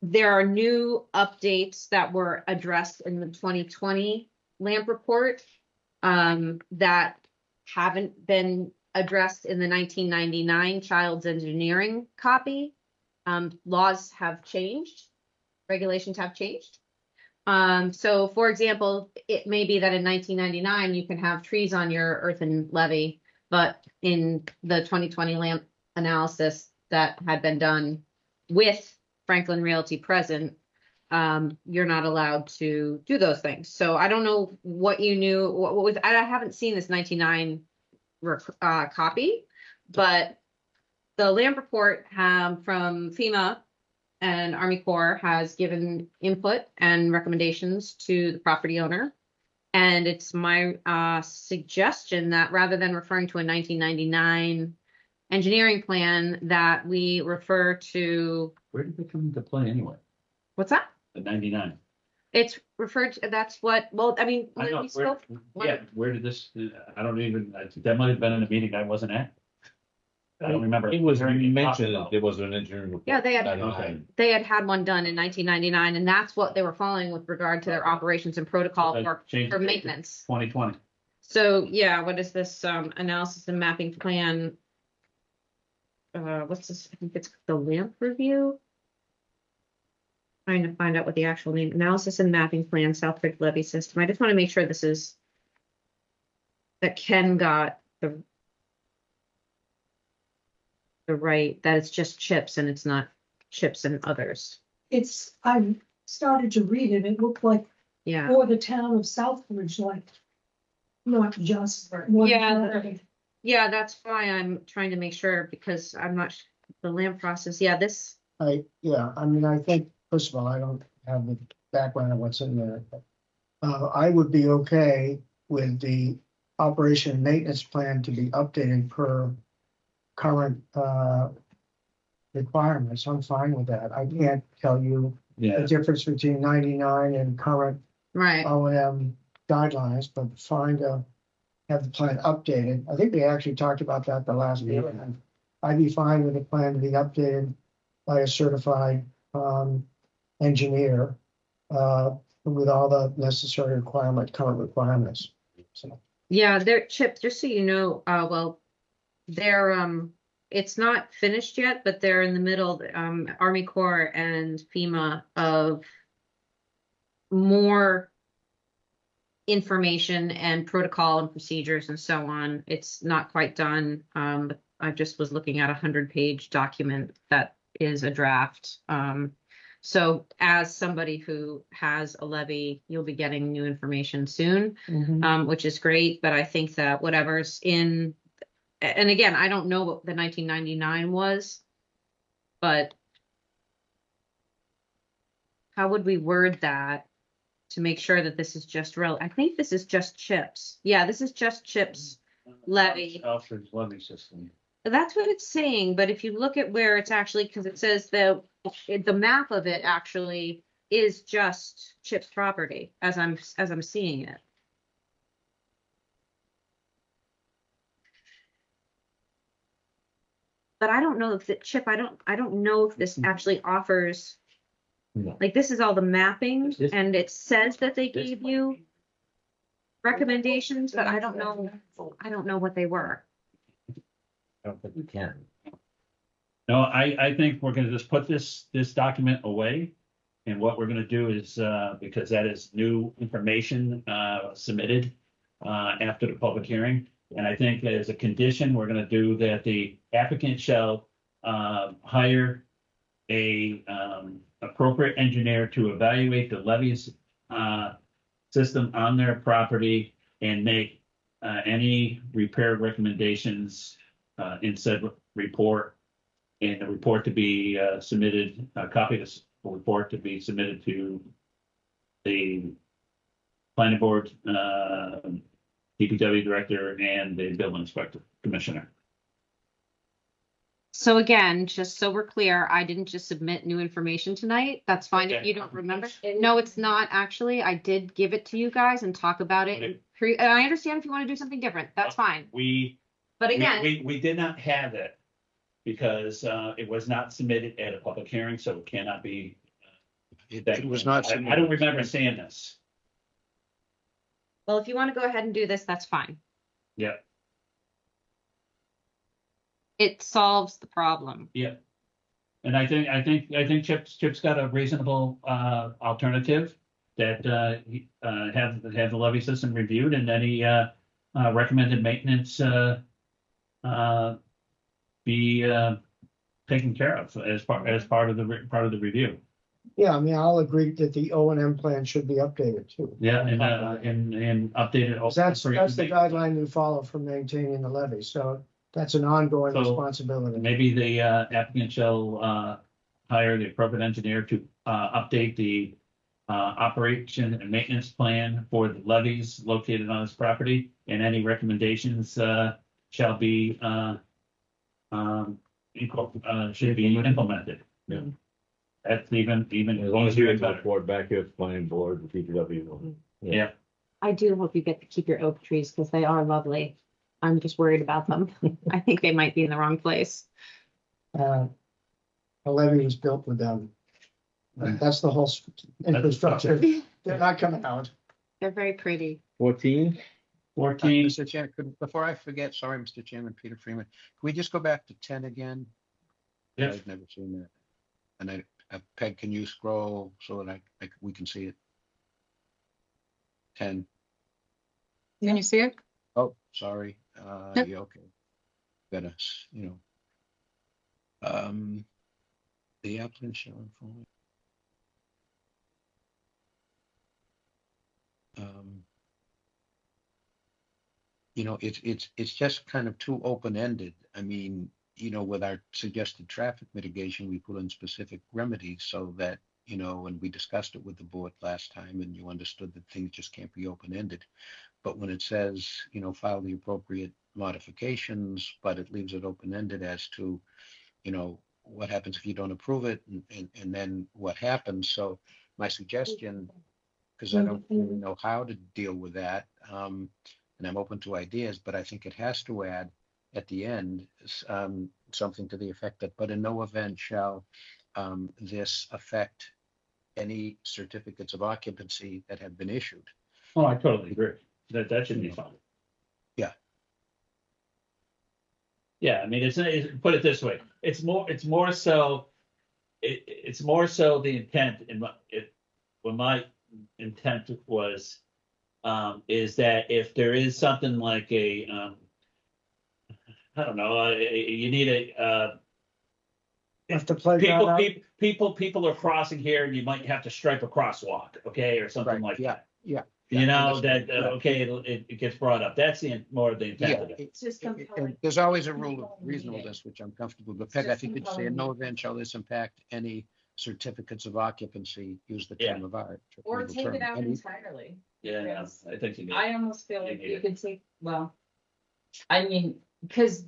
there are new updates that were addressed in the 2020 LAMP report that haven't been addressed in the 1999 Child's Engineering copy. Laws have changed, regulations have changed. So for example, it may be that in 1999 you can have trees on your earthen levee, but in the 2020 LAMP analysis that had been done with Franklin Realty present, you're not allowed to do those things. So I don't know what you knew. What was I haven't seen this 99 copy, but the LAMP report from FEMA and Army Corps has given input and recommendations to the property owner. And it's my suggestion that rather than referring to a 1999 engineering plan, that we refer to, Where did they come into play anyway? what's that? The 99. It's referred to, that's what, well, I mean, I know, we spoke. yeah, where did this, I don't even, that might have been in a meeting I wasn't at. I don't remember. It was, hearing you it talked mentioned about. it was an engineering report. Yeah, they had- 99. They had one done in 1999, and that's what they were following with regard to their operations and protocol Changed for it to maintenance. 2020. So yeah, what is this analysis and mapping plan? What's this? I think it's the LAMP review. Trying to find out what the actual name, analysis and mapping plan, Southbridge levy system. I just want to make sure this is that Ken got the right, that it's just chips and it's not chips and others. I started to read it, it looked like Yeah. for the town of Southbridge, like, not just. one Yeah, property. Yeah, that's why I'm trying to make sure because I'm not the LAMP process. Yeah, this. I mean, I think, first of all, I don't have the background of what's in there. But, I would be okay with the operation and maintenance plan to be updated per current, requirements. I'm fine with that. I can't tell you the difference between 99 and current Right. O&M guidelines, but fine to have the plan updated. I think we actually talked about that the last meeting. I'd be fine with the plan to be updated by a certified engineer with all the necessary current requirements. So Yeah, they're Chip, just so you know, well, they're it's not finished yet, but they're in the middle, Army Corps and FEMA of more information and protocol and procedures and so on. It's not quite done. I just was looking at 100-page document that is a draft. So as somebody who has a levy, you'll be getting new information soon, which is great. But I think that whatever's in, and again, I don't know what the 1999 was, but how would we word that to make sure that this is just real? I think this is just chips. Yeah, this is just chips levy. Southbridge levy system. That's what it's saying, but if you look at where it's actually, because it says the map of it actually is just Chip's property as I'm seeing it. But I don't know if it, Chip, I don't know if this actually offers, No. like, this is all the mapping This- and it says that they this gave one. you recommendations, but I don't know what they were. I don't think we can. No, I think we're gonna just put this document away. And what we're gonna do is, because that is new information, submitted, after the public hearing. And I think as a condition, we're gonna do that the applicant shall, hire a, appropriate engineer to evaluate the levies, system on their property and make any repair recommendations in said report. And the report to be submitted, a copy of this report to be submitted to the planning board, DPW director and the building inspector commissioner. So again, just so we're clear, I didn't just submit new information tonight. That's fine if Okay. you don't remember. No, it's not actually. I did give it to you guys and talk about it. And I understand if you want to do something different, that's fine. But again, We did not have it because it was not submitted at a public hearing, so it cannot be. It was not. I don't remember seeing this. well, if you want to go ahead and do this, that's fine. Yeah, It solves the problem. yeah. And I think Chip's got a reasonable alternative that have the levy system reviewed and then he recommended maintenance be taken care of as part of the review. Yeah, I mean, I'll agree that the O and M plan should be updated too. Yeah, and updated. 'Cause That's the guideline you follow for maintaining the levy, so that's an ongoing So, responsibility. Maybe the applicant shall hire the appropriate engineer to update the operation and maintenance plan for the levees located on this property, and any recommendations shall be should be implemented. Yeah. That's even. As long as you get the report back here, planning board, the DPW. Yeah, I do hope you get to keep your oak trees because they are lovely. I'm just worried about them. I think they might be in the wrong place. The levy was built with them. That's the whole infrastructure. They're not coming out. They're very pretty. 14, 14. Mr. Chairman, before I forget, sorry, Mr. Chairman, Peter Freeman, can we just go back to 10 again? Yeah. I've never seen that. And Peg, can you scroll so that we can see it? 10. Can you see it? Oh, sorry. Yep. Yeah, okay. Better, the applicant shall inform. It's just kind of too open-ended. I mean, with our suggested traffic mitigation, we put in specific remedies so that, and we discussed it with the board last time and you understood that things just can't be open-ended. But when it says, file the appropriate modifications, but it leaves it open-ended as to, what happens if you don't approve it and then what happens. So my suggestion, because I don't really know how to deal with that, and I'm open to ideas, but I think it has to add at the end something to the effect that, but in no event shall this affect any certificates of occupancy that have been issued. Oh, I totally agree. That should be fine. Yeah. Yeah, I mean, it's put it this way. It's more so the intent when my intent was is that if there is something like a I don't know, you need a Have to play people are crossing here and you might have to stripe a crosswalk, okay, or something like that. Yeah. It gets brought up. That's more of the intent of it. It's just And compelling. there's always a rule of reasonableness, which I'm comfortable with. Peg, I think you'd say in no event shall this impact any certificates of occupancy, use the term of art. Or legal take term, it out any- entirely. Yeah, Yes. I think you need. I almost feel like Yeah. you could take, well, I mean, because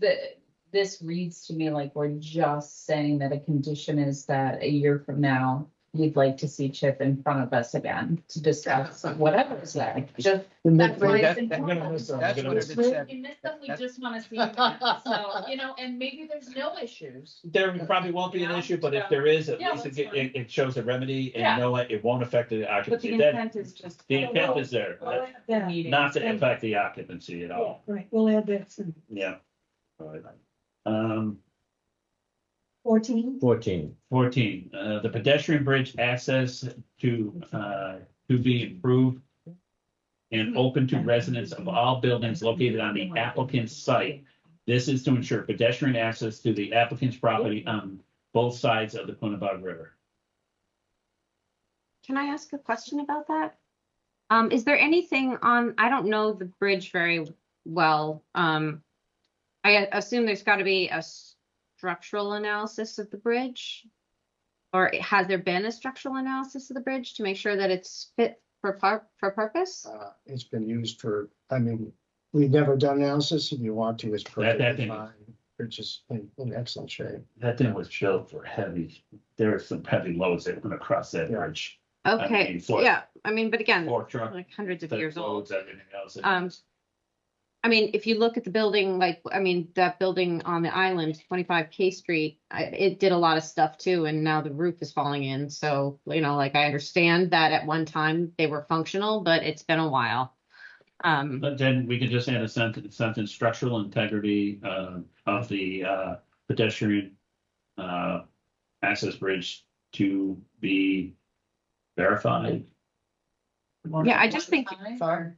this reads to me like we're just saying that a condition is that a year from now, we'd like to see Chip in front of us again to discuss whatever is there. Just, that's why it's important. That's what it said. We miss them, we just want to see them again. So, and maybe there's no issues. There probably won't be an issue, but if there is, at Yeah, least that's it shows a remedy and Yeah. you know what, it won't affect the But the occupancy. That, intent is just. the intent is there, We'll add that. Meeting. not to affect the occupancy at Yeah, all. right, we'll add that soon. Yeah. All right. 14, 14. 14, the pedestrian bridge access to be improved and open to residents of all buildings located on the applicant's site. This is to ensure pedestrian access to the applicant's property on both sides of the Quinnipiac River. Can I ask a question about that? Is there anything on, I don't know the bridge very well. I assume there's got to be a structural analysis of the bridge. Or has there been a structural analysis of the bridge to make sure that it's fit for purpose? It's been used for, I mean, we've never done analysis. If you want to, it's That perfectly thing- fine. It's just in excellent shape. That thing was built for heavy, there were some heavy loads that went across that Yeah. bridge. Okay, for- yeah, I mean, but again, Fork truck, like hundreds of that years old. loads, everything else. I mean, if you look at the building, like, I mean, that building on the island, 25 K Street, it did a lot of stuff too, and now the roof is falling in. So, you know, like I understand that at one time they were functional, but it's been a while. But then we could just add a sentence, structural integrity of the pedestrian access bridge to be verified. Yeah, I just think, Fine.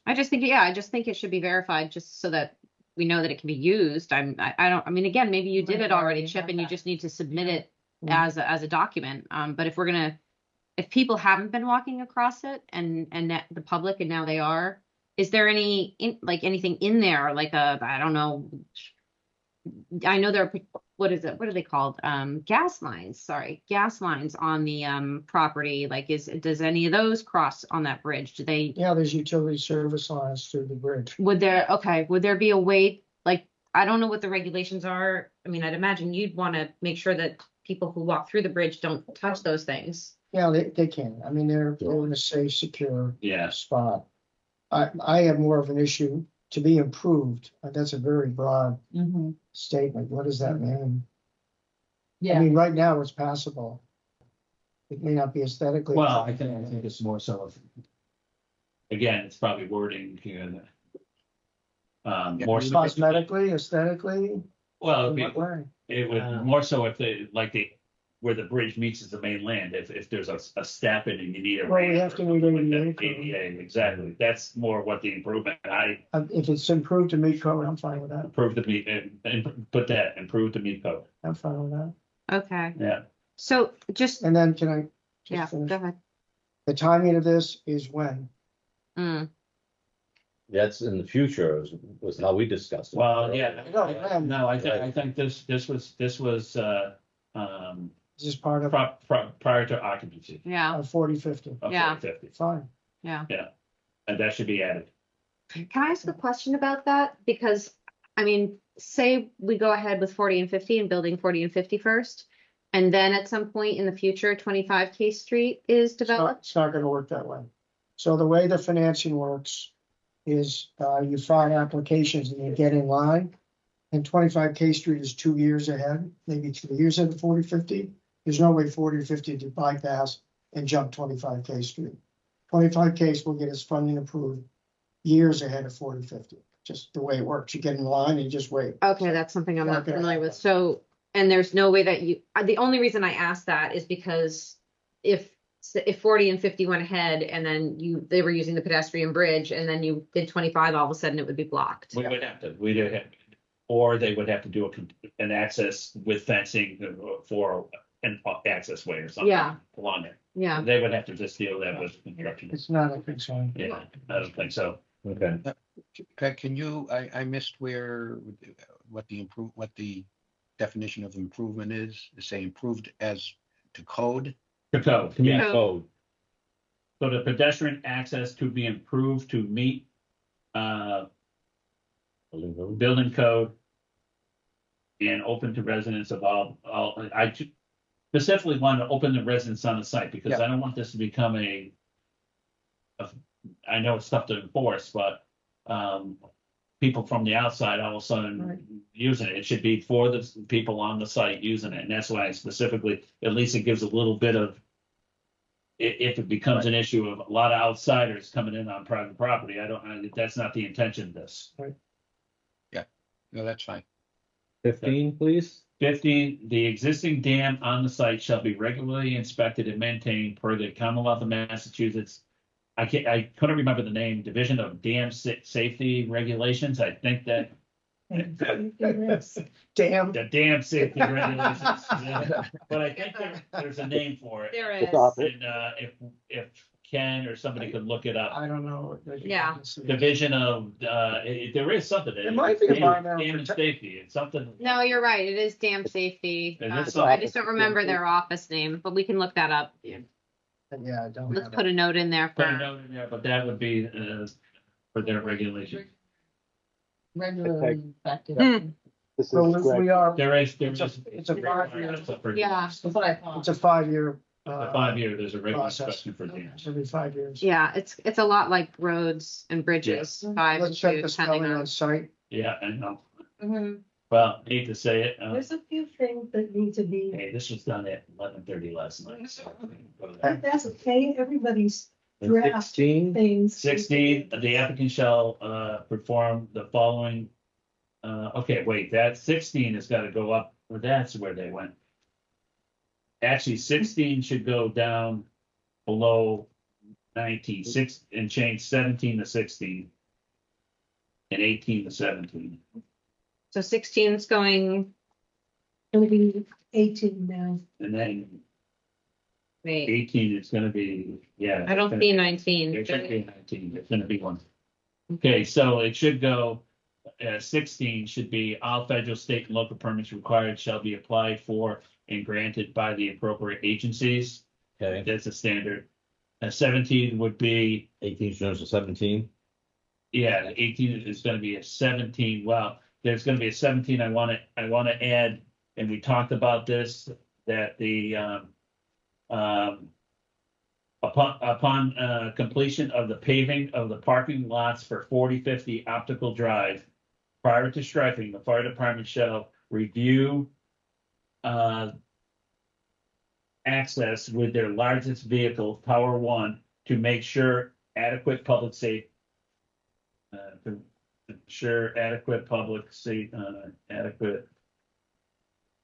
I just think it should be verified just so that we know that it can be used. I mean, again, maybe you did it already, Chip, and you just need to submit it as a document. But if people haven't been walking across it and the public and now they are, is there anything in there, like I don't know. I know there are, what are they called? Gas lines on the property. Like, does any of those cross on that bridge? Do they? Yeah, there's utility service lines through the bridge. Would there be a way, like, I don't know what the regulations are. I mean, I'd imagine you'd want to make sure that people who walk through the bridge don't touch those things. Yeah, they can. I mean, they're in a safe, secure Yeah. spot. I have more of an issue to be improved. That's a very broad Mhm. statement. What does that mean? I Yeah, mean, right now it's passable. It may not be aesthetically. Well, I think it's more so of, again, it's probably wording here. More so, Cosmetically, aesthetically, well, in what way? it would more so if where the bridge meets the main land, if there's a step in and you need a. Well, we have to meet ADA code. ADA, exactly. That's more what the improvement, I If it's improved to meet code, I'm fine with that. approve the meet, and put that, improve the meet code. I'm fine with that. Okay. Yeah. So just, And then can I yeah, just finish? go ahead. The timing of this is when? That's in the future, was how we discussed it. Well, yeah, No, no, I think this was, Is this part of prior to occupancy. Yeah, 40/50? Of Yeah. 40/50, Fine. yeah. and that should be added. Can I ask a question about that? Because, I mean, say we go ahead with 40 and 50 and building 40 and 50 first, and then at some point in the future, 25 K Street is developed? It's not gonna work that way. So the way the financing works is, you file applications and you get in line. And 25 K Street is 2 years ahead, maybe 3 years ahead of 40/50. There's no way 40/50 to bypass and jump 25 K Street. 25 Ks will get its funding approved years ahead of 40/50. Just the way it works. You get in line and you just wait. Okay, that's something I'm not Okay. familiar with. So, and there's no way that the only reason I asked that is because if 40 and 50 went ahead and then they were using the pedestrian bridge and then you did 25, all of a sudden it would be blocked. We'd have, or they would have to do an access with fencing for an access way or something. Yeah. Along there. Yeah. They would have to just deal with that with construction. It's not a concern. Yeah, I don't think so. Okay. Can you, I missed what the definition of improvement is, say improved as to code? The code, To meet yeah. code. So the pedestrian access to be improved to meet building code and open to residents of all, I specifically want to open the residents on the site because I don't want this to become I know it's tough to enforce, but people from the outside all of a sudden using it. It should be for the people on the site using it. And that's why I specifically, at least it gives a little bit of, if it becomes an issue of a lot of outsiders coming in on private property, that's not the intention of this. No, that's fine. 15, please. 15, the existing dam on the site shall be regularly inspected and maintained per the Commonwealth of Massachusetts. I couldn't remember the name, Division of Dam Safety Regulations. I think that Damn. the dam safety regulations. Yeah. But I think there's a name for it. There is. And if Ken or somebody could look it up. I don't know. Yeah. Division of, there is something. It might be Dam environmental and protection. safety, it's something. No, you're right. It is dam safety. And it's I just don't remember their office name, but we can look that up. Yeah, I don't Let's have put it. a note in there Put a for, note in there, but that would be, for their regulation. Regularly effective. Hmm. So we are, There is. it's a 5-year, yeah, That's what I thought. it's a 5-year. The 5-year, there's a regular process. inspection for dams. Every 5 years. yeah, it's a lot like roads and bridges, 5 Let's check to the depending spelling on. on site. Yeah, I know. Mhm. Well, hate to say it, There's a few things that need to be, hey, this was done at 11:30 last night, so. that's okay, everybody's And draft 16, things. 16, the applicant shall, perform the following. Okay, wait, that 16 has got to go up, well, that's where they went. Actually, 16 should go down below 19, and change 17 to 16. And 18 to 17. So 16 is going, It'll be 18 now. And then wait, 18 is gonna be, yeah. I don't see 19. It should be 19, it's gonna be one. Okay, so it should go, 16 should be all federal, state, and local permits required shall be applied for and granted by the appropriate agencies. okay, That's a standard. 17 would be, 18 shows a 17. yeah, 18 is gonna be a 17. Well, there's gonna be a 17. I wanna add, and we talked about this, that the, upon completion of the paving of the parking lots for 4050 Optical Drive, prior to striping, the fire department shall review access with their largest vehicle, Power One, to make sure adequate public safety. To ensure adequate public safety, adequate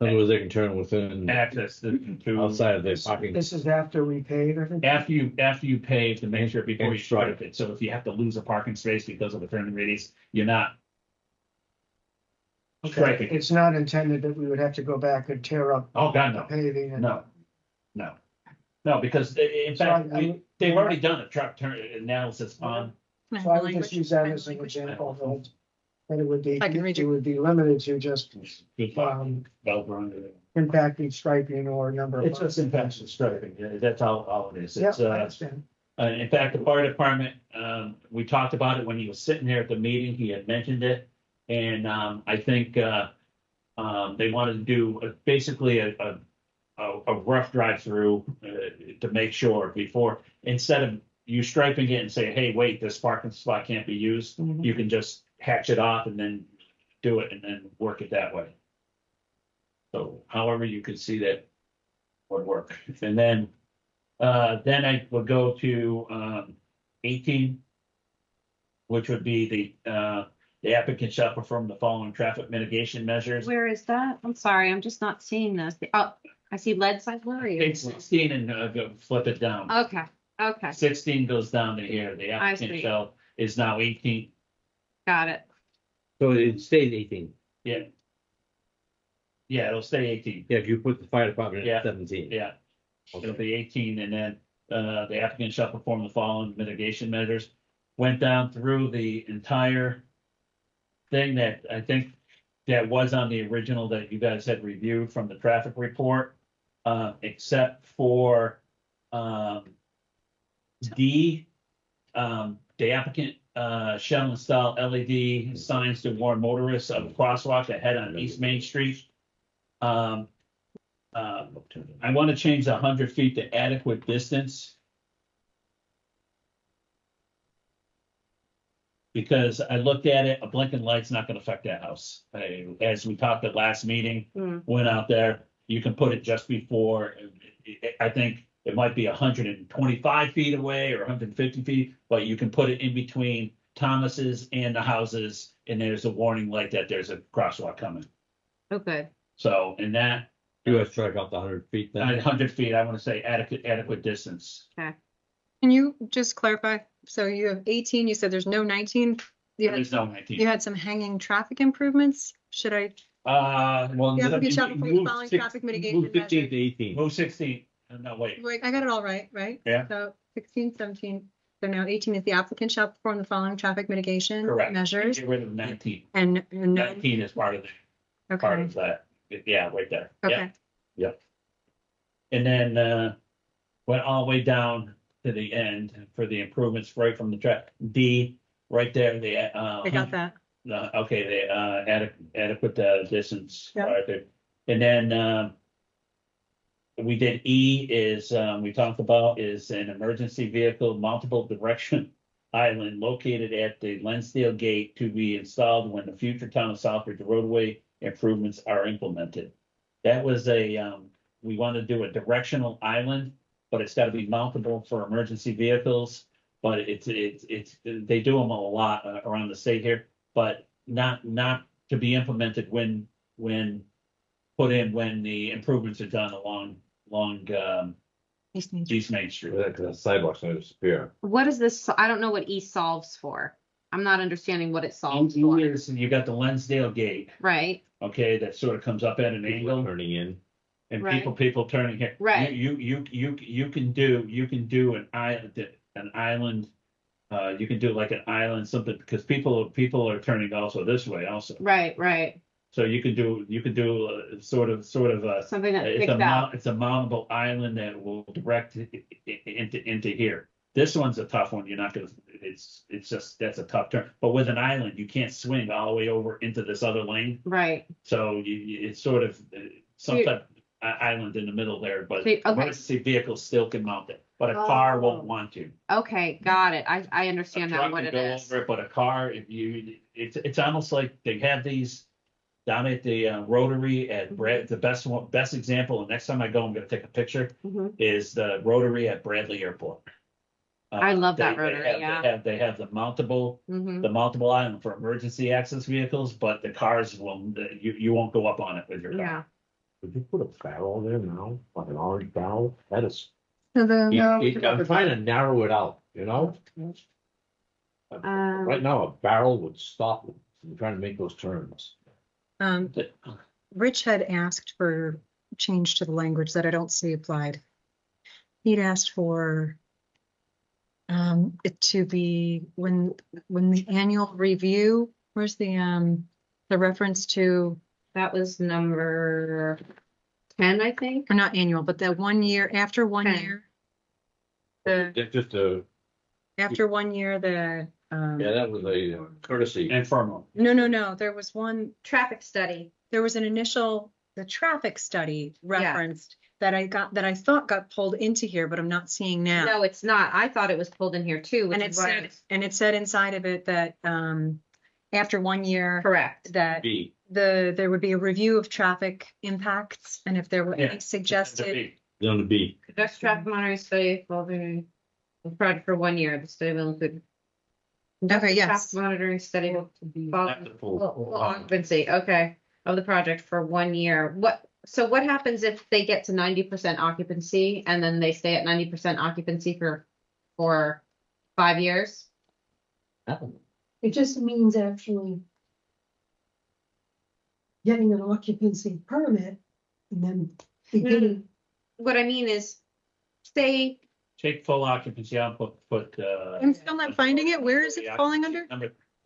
In other words, they can turn within, access to. outside of their parking. This is after we pave everything. After you pave to make sure before you And stripe. stripe it, so if you have to lose a parking space because of a turning radius, you're not. Okay, Striping. it's not intended that we would have to go back and tear up Oh, God, the no, paving and. no, because in So fact, I- they've already done a truck turn analysis on, So I would just use that as an example that it would be, I can read it you. would be limited to just good developer under there. impacting striping or number of. It's just impacts the striping, that's all it is. Yeah, It's, I understand. in fact, the fire department, we talked about it when he was sitting there at the meeting, he had mentioned it. And, I think, they wanted to do basically a rough drive-through, to make sure before, instead of you striping it and say, hey, wait, this parking spot can't be used, Mhm. you can just hatch it off and then do it and then work it that way. So however you could see that would work. And then I would go to 18, which would be the applicant shall perform the following traffic mitigation measures. Where is that? I'm sorry, I'm just not seeing this. Oh, I see lead side. Where are you? Page 16 and flip it down. Okay, 16 goes down to here. The I applicant see. shall is now 18. got it. So it stays 18. Yeah. Yeah, it'll stay 18. Yeah, if you put the fire department Yeah. at 17. Yeah, it'll Okay. be 18, and then the applicant shall perform the following mitigation measures. Went down through the entire thing that I think that was on the original that you guys had reviewed from the traffic report, except for D, the applicant shall install LED signs to warn motorists of a crosswalk ahead on East Main Street. I want to change the 100 feet to adequate distance. Because I looked at it, a blinking light's not gonna affect that house. As we talked at last meeting, Hmm. went out there, you can put it just before, I think it might be 125 feet away or 150 feet, but you can put it in between Thomas's and the houses, and there's a warning light that there's a crosswalk coming. Oh, good. So in that, You guys strike out the 100 feet then? 100 feet, I want to say adequate distance. Can you just clarify? So you have 18, you said there's no 19. You There is had, no you 19. had some hanging traffic improvements. Should I? Well. The applicant shall you perform the move following six- traffic mitigation Move 15 measures. to 18. Move 16, No, wait, I got it all right, right? Yeah. So 16, 17, so now 18 is the applicant shall perform the following traffic mitigation correct. measures. Get rid of 19. And then, 19 is part of part okay, of that. Yeah, right there. okay. Yep. And then, went all the way down to the end for the improvements right from the track. D, right there, I got that. okay, the, adequate, distance. Yeah. Right there. And then, we did E is, we talked about is an emergency vehicle multiple direction island located at the Lensdale Gate to be installed when the future town of Southbridge roadway improvements are implemented. That was we want to do a directional island, but it's got to be mountable for emergency vehicles. But it's they do them a lot around the state here, but not to be implemented when put in when the improvements are done along East Main Street. East Main Street. The sidewalks are gonna disappear. What is this? I don't know what E solves for. I'm not understanding what it solves E for. is, you got the Lensdale Gate, Right, okay, that sort of comes up at an People angle. turning in. And Right. people turning here. Right. You can do an island, you can do like an island, something, because people are turning also this way also. right. So you can do sort of Something that it's sticks out. it's a mountable island that will direct into here. This one's a tough one. You're not gonna, it's just, that's a tough turn. But with an island, you can't swing all the way over into this other lane. Right. So it's sort of some You- type of island in the middle there, but Okay. emergency vehicles still can mount it, but a car won't want to. Okay, got it. I A understand now truck what can it go is. over it, but a car, it's almost like they have these down at the Rotary at Brad, the best example, and next time I go, I'm gonna take a picture, Mhm. is the Rotary at Bradley Airport. I love that They Rotary, have- yeah. They have the mountable Mhm. island for emergency access vehicles, but the cars you won't go up on it with your car. Yeah. Would you put a barrel there now, like an orange barrel? That is, So the, I'm trying to narrow it out, you know? Right now, a barrel would stop them from trying to make those turns. Rich had asked for change to the language that I don't see applied. He'd asked for it to be when the annual review, where's the reference to, That was number 10, I think. or not annual, but the 1 year, after 1 Okay. year. The, Just a, after 1 year, yeah, that was a courtesy. Informal. no, there was one, Traffic study. there was an initial, the traffic study referenced that I thought got pulled into here, but I'm not seeing now. No, it's not. I thought it was pulled in here too, which And is it why said, it's and it said inside of it that, after 1 year, correct. that B, there would be a review of traffic impacts, and if there were Yeah. any suggested, on the B. Conducts traffic monitoring study for the project for 1 year. The study will include. conduct Okay, a yes. Traffic monitoring study Not the full- Full occupancy, okay, of the project for 1 year. So what happens if they get to 90% occupancy and then they stay at 90% occupancy for 5 years? It just means actually getting an occupancy permit and then beginning. What I mean is, say, Take full occupancy out, put. I'm still not finding it. Where is it falling under?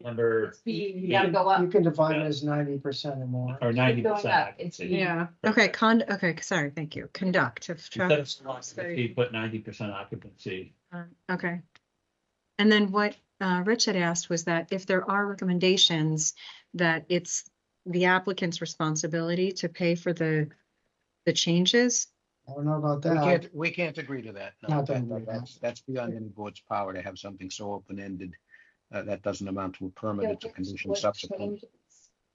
Number, you gotta go up. You can define it as 90% or more. or 90% Going up. occupancy. Yeah, Okay, okay, sorry, thank you. Conduct of Instead traffic. of full occupancy, put 90% occupancy. Okay. And then what Rich had asked was that if there are recommendations, that it's the applicant's responsibility to pay for the changes. I don't know about We that. we can't agree to that. No, Not to agree to that. that's beyond any board's power to have something so open-ended. That doesn't amount to a permit, it's a condition subsequent.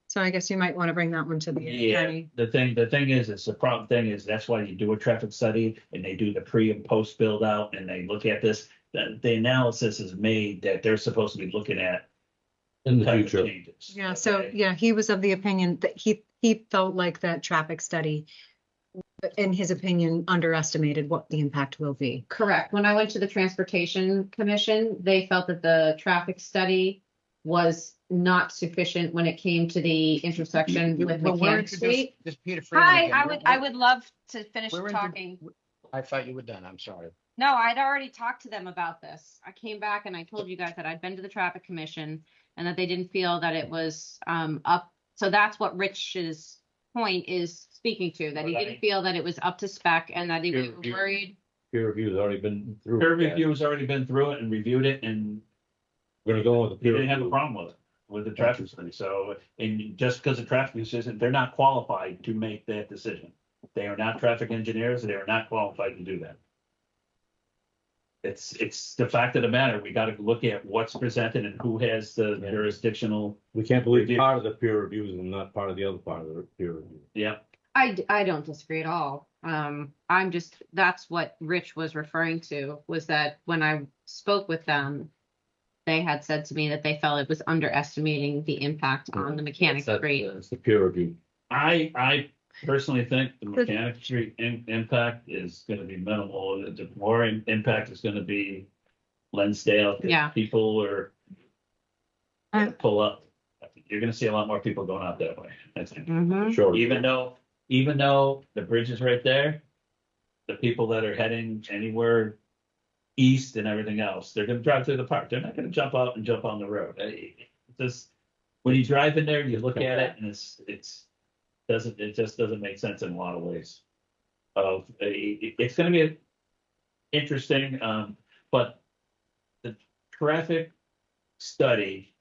So I guess you might want to bring that one to the Yeah, attorney. the thing is, it's the problem thing is, that's why you do a traffic study and they do the pre and post build out and they look at this. The analysis is made that they're supposed to be looking at In the type of future. changes. Yeah, so, okay? yeah, he was of the opinion that he felt like that traffic study, in his opinion, underestimated what the impact will be. correct. When I went to the Transportation Commission, they felt that the traffic study was not sufficient when it came to the intersection with But we're Mechanic introduced- Street. This Peter Freeman Hi, again. I would love to finish We're talking. I thought you were done. I'm sorry. No, I'd already talked to them about this. I came back and I told you guys that I'd been to the traffic commission and that they didn't feel that it was up. So that's what Rich's point is speaking to, that he didn't feel that it was up to spec and that he was worried. Peer review's already been through. Peer review has already been through it and reviewed it, and We're gonna go with the they peer didn't have a review. problem with it, with the traffic study. So, and just because the traffic decision, they're not qualified to make that decision. They are not traffic engineers. They are not qualified to do that. It's the fact of the matter. We got to look at what's presented and who has the jurisdictional. We can't believe Review. part of the peer reviews and not part of the other part of the peer review. Yeah. I don't disagree at all. I'm just, that's what Rich was referring to, was that when I spoke with them, they had said to me that they felt it was underestimating the impact on the mechanic street. It's the peer review. I personally think the mechanic street impact is going to be minimal. The more impact is going to be Lensdale. Yeah. People are I- pull up. You're going to see a lot more people going out that way, I think. Mhm. Sure. Even though the bridge is right there, the people that are heading anywhere east and everything else, they're going to drive through the park. They're not going to jump out and jump on the road. Just when you drive in there, you look at it, and it just doesn't make sense in a lot of ways. It's going to be interesting, but the traffic study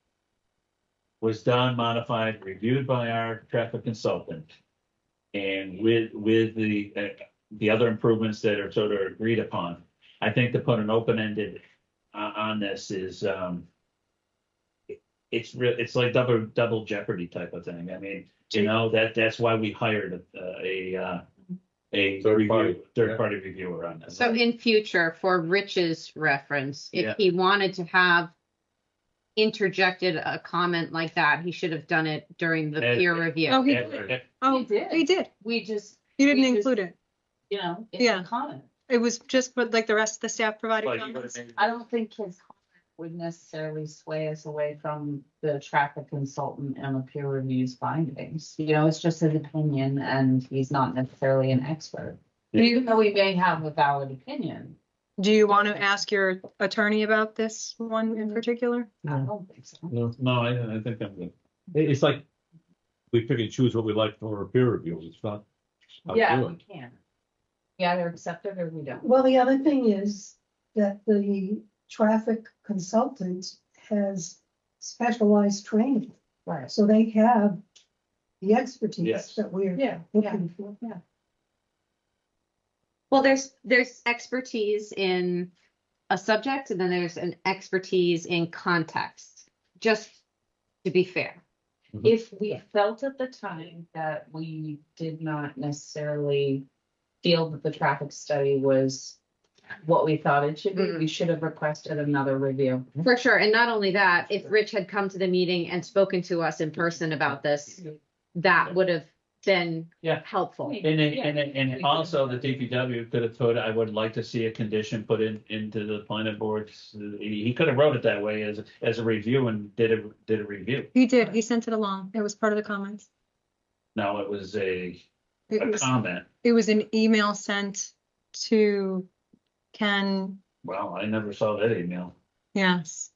was done, modified, reviewed by our traffic consultant. And with the other improvements that are sort of agreed upon, I think to put an open-ended on this is it's like double jeopardy type of thing. I mean, that's why we hired a Third third-party reviewer on this. So in future, for Rich's reference, Yeah. if he wanted to have interjected a comment like that, he should have done it during the Ed- peer review. Oh, he And- did. Oh, He did. he did. We just, You didn't We just- include it. you know, it's Yeah. a comment. It was just what like the rest of the staff provided Well, you would've comments. made- I don't think his comment would necessarily sway us away from the traffic consultant and the peer review's findings. You know, it's just his opinion and he's not necessarily an expert. Even though he may have a valid opinion, Do you want to ask your attorney about this one in particular? I don't think so. No, No, I think I'm good. it's like we pick and choose what we like for a peer review. It's not. how we Yeah, do we it. can. We either accept it or we don't. Well, the other thing is that the traffic consultant has specialized training, Right. so they have the expertise Yes. that we're Yeah, looking for. Well, there's expertise in a subject and then there's an expertise in context, just to be fair. If we felt at the time that we did not necessarily feel that the traffic study was what we thought it should be, we should have requested another review. For sure. And not only that, if Rich had come to the meeting and spoken to us in person about this, that would have been Yeah. helpful. And also the DPW could have put, I would like to see a condition put into the planning board. He could have wrote it that way as a review and did a review. He did. He sent it along. It was part of the comments. Now it was a It was, comment. it was an email sent to Ken. Well, I never saw that email. Yes.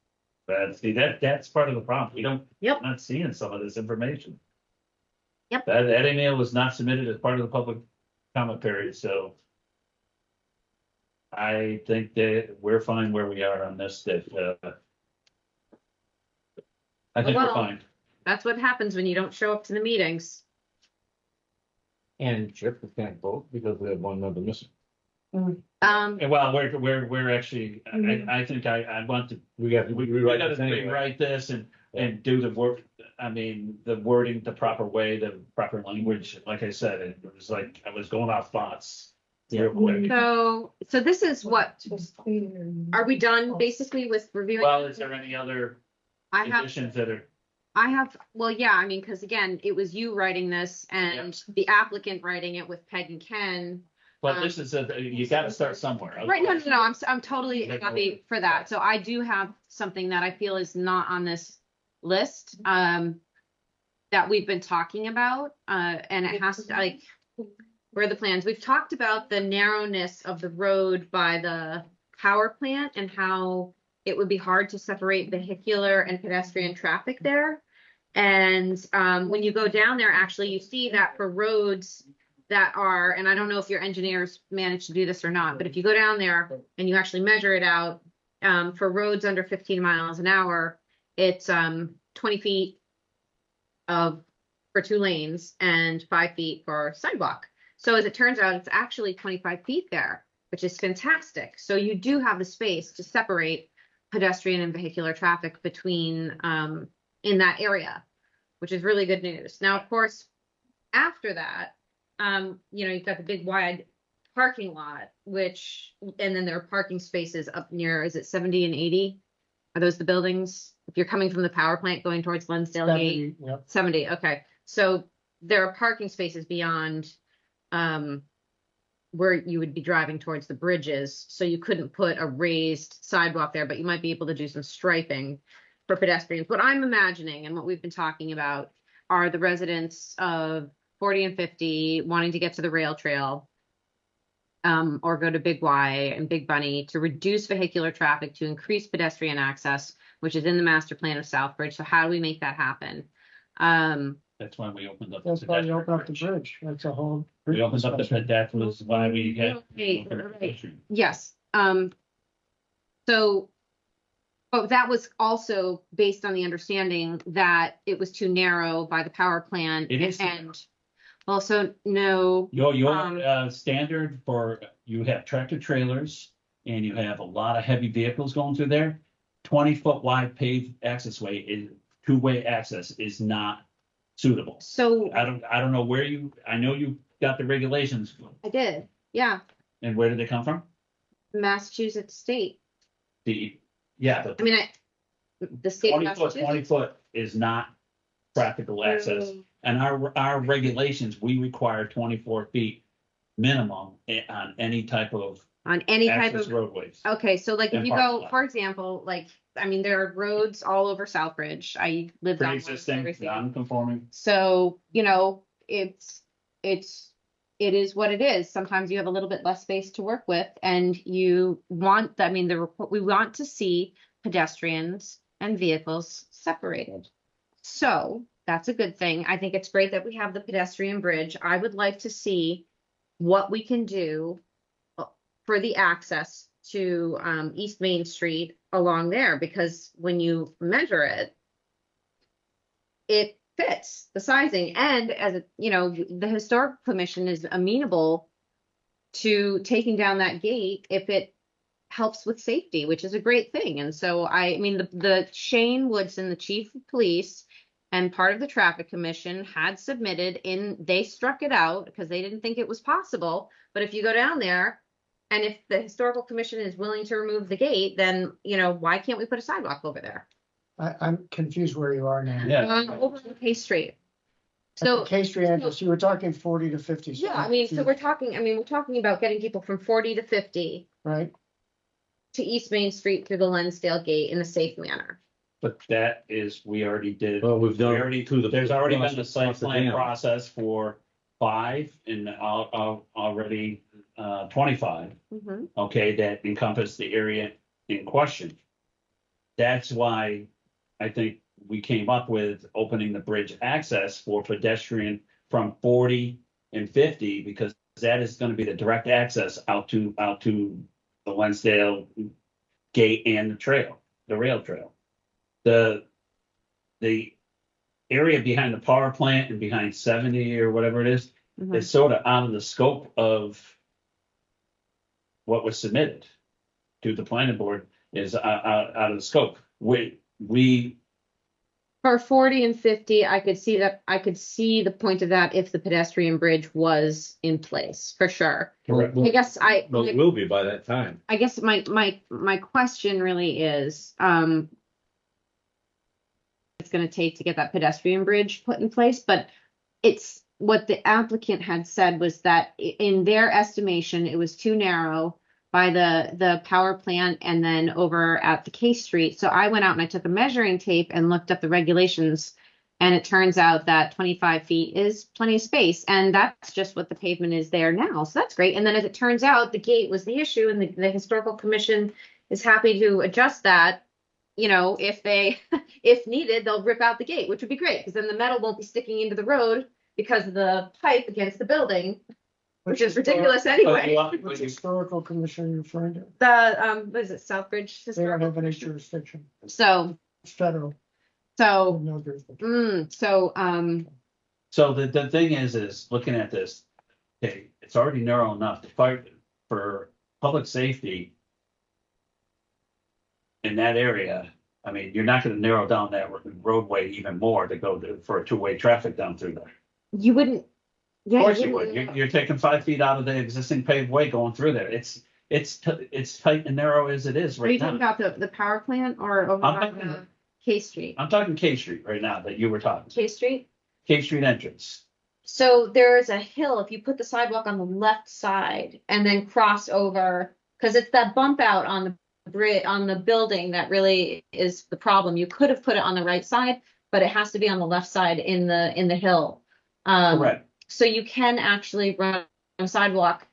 But see, that's part of the problem. We don't, Yep. not seeing some of this information. Yep. That email was not submitted as part of the public comment period, so I think that we're fine where we are on this, I think we're Well- fine. That's what happens when you don't show up to the meetings. And Chip can't vote because we have one member missing. And well, we're actually, I think I want to, We got to we rewrite gotta this anyway. rewrite this and do the work, I mean, the wording the proper way, the proper language, like I said, it was like, I was going off thoughts real quick. So this is what, Just clear. are we done basically with reviewing? Well, is there any other I have, additions that are, well, yeah, I mean, because again, it was you writing this and the applicant writing it with Peg and Ken. but this is, you gotta start somewhere. Right, no, I'm totally happy for that. So I do have something that I feel is not on this list, that we've been talking about, and it has to, like, Where are the plans? We've talked about the narrowness of the road by the power plant and how it would be hard to separate vehicular and pedestrian traffic there. And when you go down there, actually, you see that for roads that are, and I don't know if your engineers managed to do this or not, but if you go down there and you actually measure it out, for roads under 15 miles an hour, it's 20 feet for 2 lanes and 5 feet for sidewalk. So as it turns out, it's actually 25 feet there, which is fantastic. So you do have the space to separate pedestrian and vehicular traffic between in that area, which is really good news. Now, of course, after that, you've got the big wide parking lot, and then there are parking spaces up near, is it 70 and 80? Are those the buildings? If you're coming from the power plant going towards Lonsdale Gate? 70, yep. 70, okay. So there are parking spaces beyond where you would be driving towards the bridges. So you couldn't put a raised sidewalk there, but you might be able to do some striping for pedestrians. What I'm imagining and what we've been talking about are the residents of 40 and 50 wanting to get to the rail trail or go to Big Y and Big Bunny to reduce vehicular traffic, to increase pedestrian access, which is in the master plan of Southbridge. So how do we make that happen? That's why we opened up. That's why you open up the bridge. That's a whole. We opened up that was why we had. Right. Yes. So, but that was also based on the understanding that it was too narrow by the power plant. It is. And also no. Your standard for, you have tractor trailers and you have a lot of heavy vehicles going through there. 20-foot wide paved accessway is two-way access is not suitable. So I don't know where I know you got the regulations. I did. Yeah. And where did they come from? Massachusetts state. But I mean, the state of 20 foot, Massachusetts. 20 foot is not practical access. And our regulations, we require 24 feet minimum on any type of On any type access of. roadways. Okay, so like if And you parking go, lot. for example, there are roads all over Southbridge. I lived on one, Pre-existing, everything. non-conforming. So, it is what it is. Sometimes you have a little bit less space to work with and you want, we want to see pedestrians and vehicles separated. So that's a good thing. I think it's great that we have the pedestrian bridge. I would like to see what we can do for the access to East Main Street along there, because when you measure it, it fits the sizing. And as the historic commission is amenable to taking down that gate if it helps with safety, which is a great thing. And so the Shane Woodson, the chief of police and part of the traffic commission had submitted they struck it out because they didn't think it was possible. But if you go down there, and if the historical commission is willing to remove the gate, then, why can't we put a sidewalk over there? I'm confused where you are now. Yeah. Over on K Street. At the So, K Street entrance, you were talking 40 to 50. yeah, so we're talking about getting people from 40 to 50 Right, to East Main Street through the Lonsdale Gate in a safe manner. But that is, we already did. Well, we've done We already, to the. there's already been the across site the plan dam. process for 5 and already 25. Mm-hmm. Okay, that encompass the area in question. That's why I think we came up with opening the bridge access for pedestrian from 40 and 50, because that is going to be the direct access out to the Lonsdale Gate and the rail trail. The area behind the power plant and behind 70 or whatever it is sort of out of the scope of what was submitted to the planning board, is out of the scope. We For 40 and 50, I could see the point of that if the pedestrian bridge was in place, for sure. Correct. I guess Well, it will be by that time. I guess my question really is, it's going to take to get that pedestrian bridge put in place, but it's what the applicant had said was that in their estimation, it was too narrow by the power plant and then over at the K Street. So I went out and I took a measuring tape and looked up the regulations And it turns out that 25 feet is plenty of space, and that's just what the pavement is there now. So that's great. And then as it turns out, the gate was the issue, and the historical commission is happy to adjust that. You know, if they, if needed, they'll rip out the gate, which would be great, because then the metal won't be sticking into the road because of the pipe against the building, which is ridiculous anyway. Which historical commission are you referring to? The, what is it, Southbridge? They don't Historical have any Commission? jurisdiction. So, It's federal. so, No jurisdiction. so, So the thing is looking at this, okay, it's already narrow enough to fight for public safety in that area. I mean, you're not gonna narrow down that roadway even more to go for a two-way traffic down through there. you wouldn't. Of Yeah, course you wouldn't- would. You're taking 5 feet out of the existing paved way going through there. It's tight and narrow as it is Are you right talking now. about the power plant or over I'm by talking- the K Street? I'm talking K Street right now that you were talking, K Street? K Street entrance. So there's a hill, if you put the sidewalk on the left side and then cross over, because it's that bump out on the bridge, on the building that really is the problem. You could have put it on the right side, but it has to be on the left side in the hill. Correct. So you can actually run a sidewalk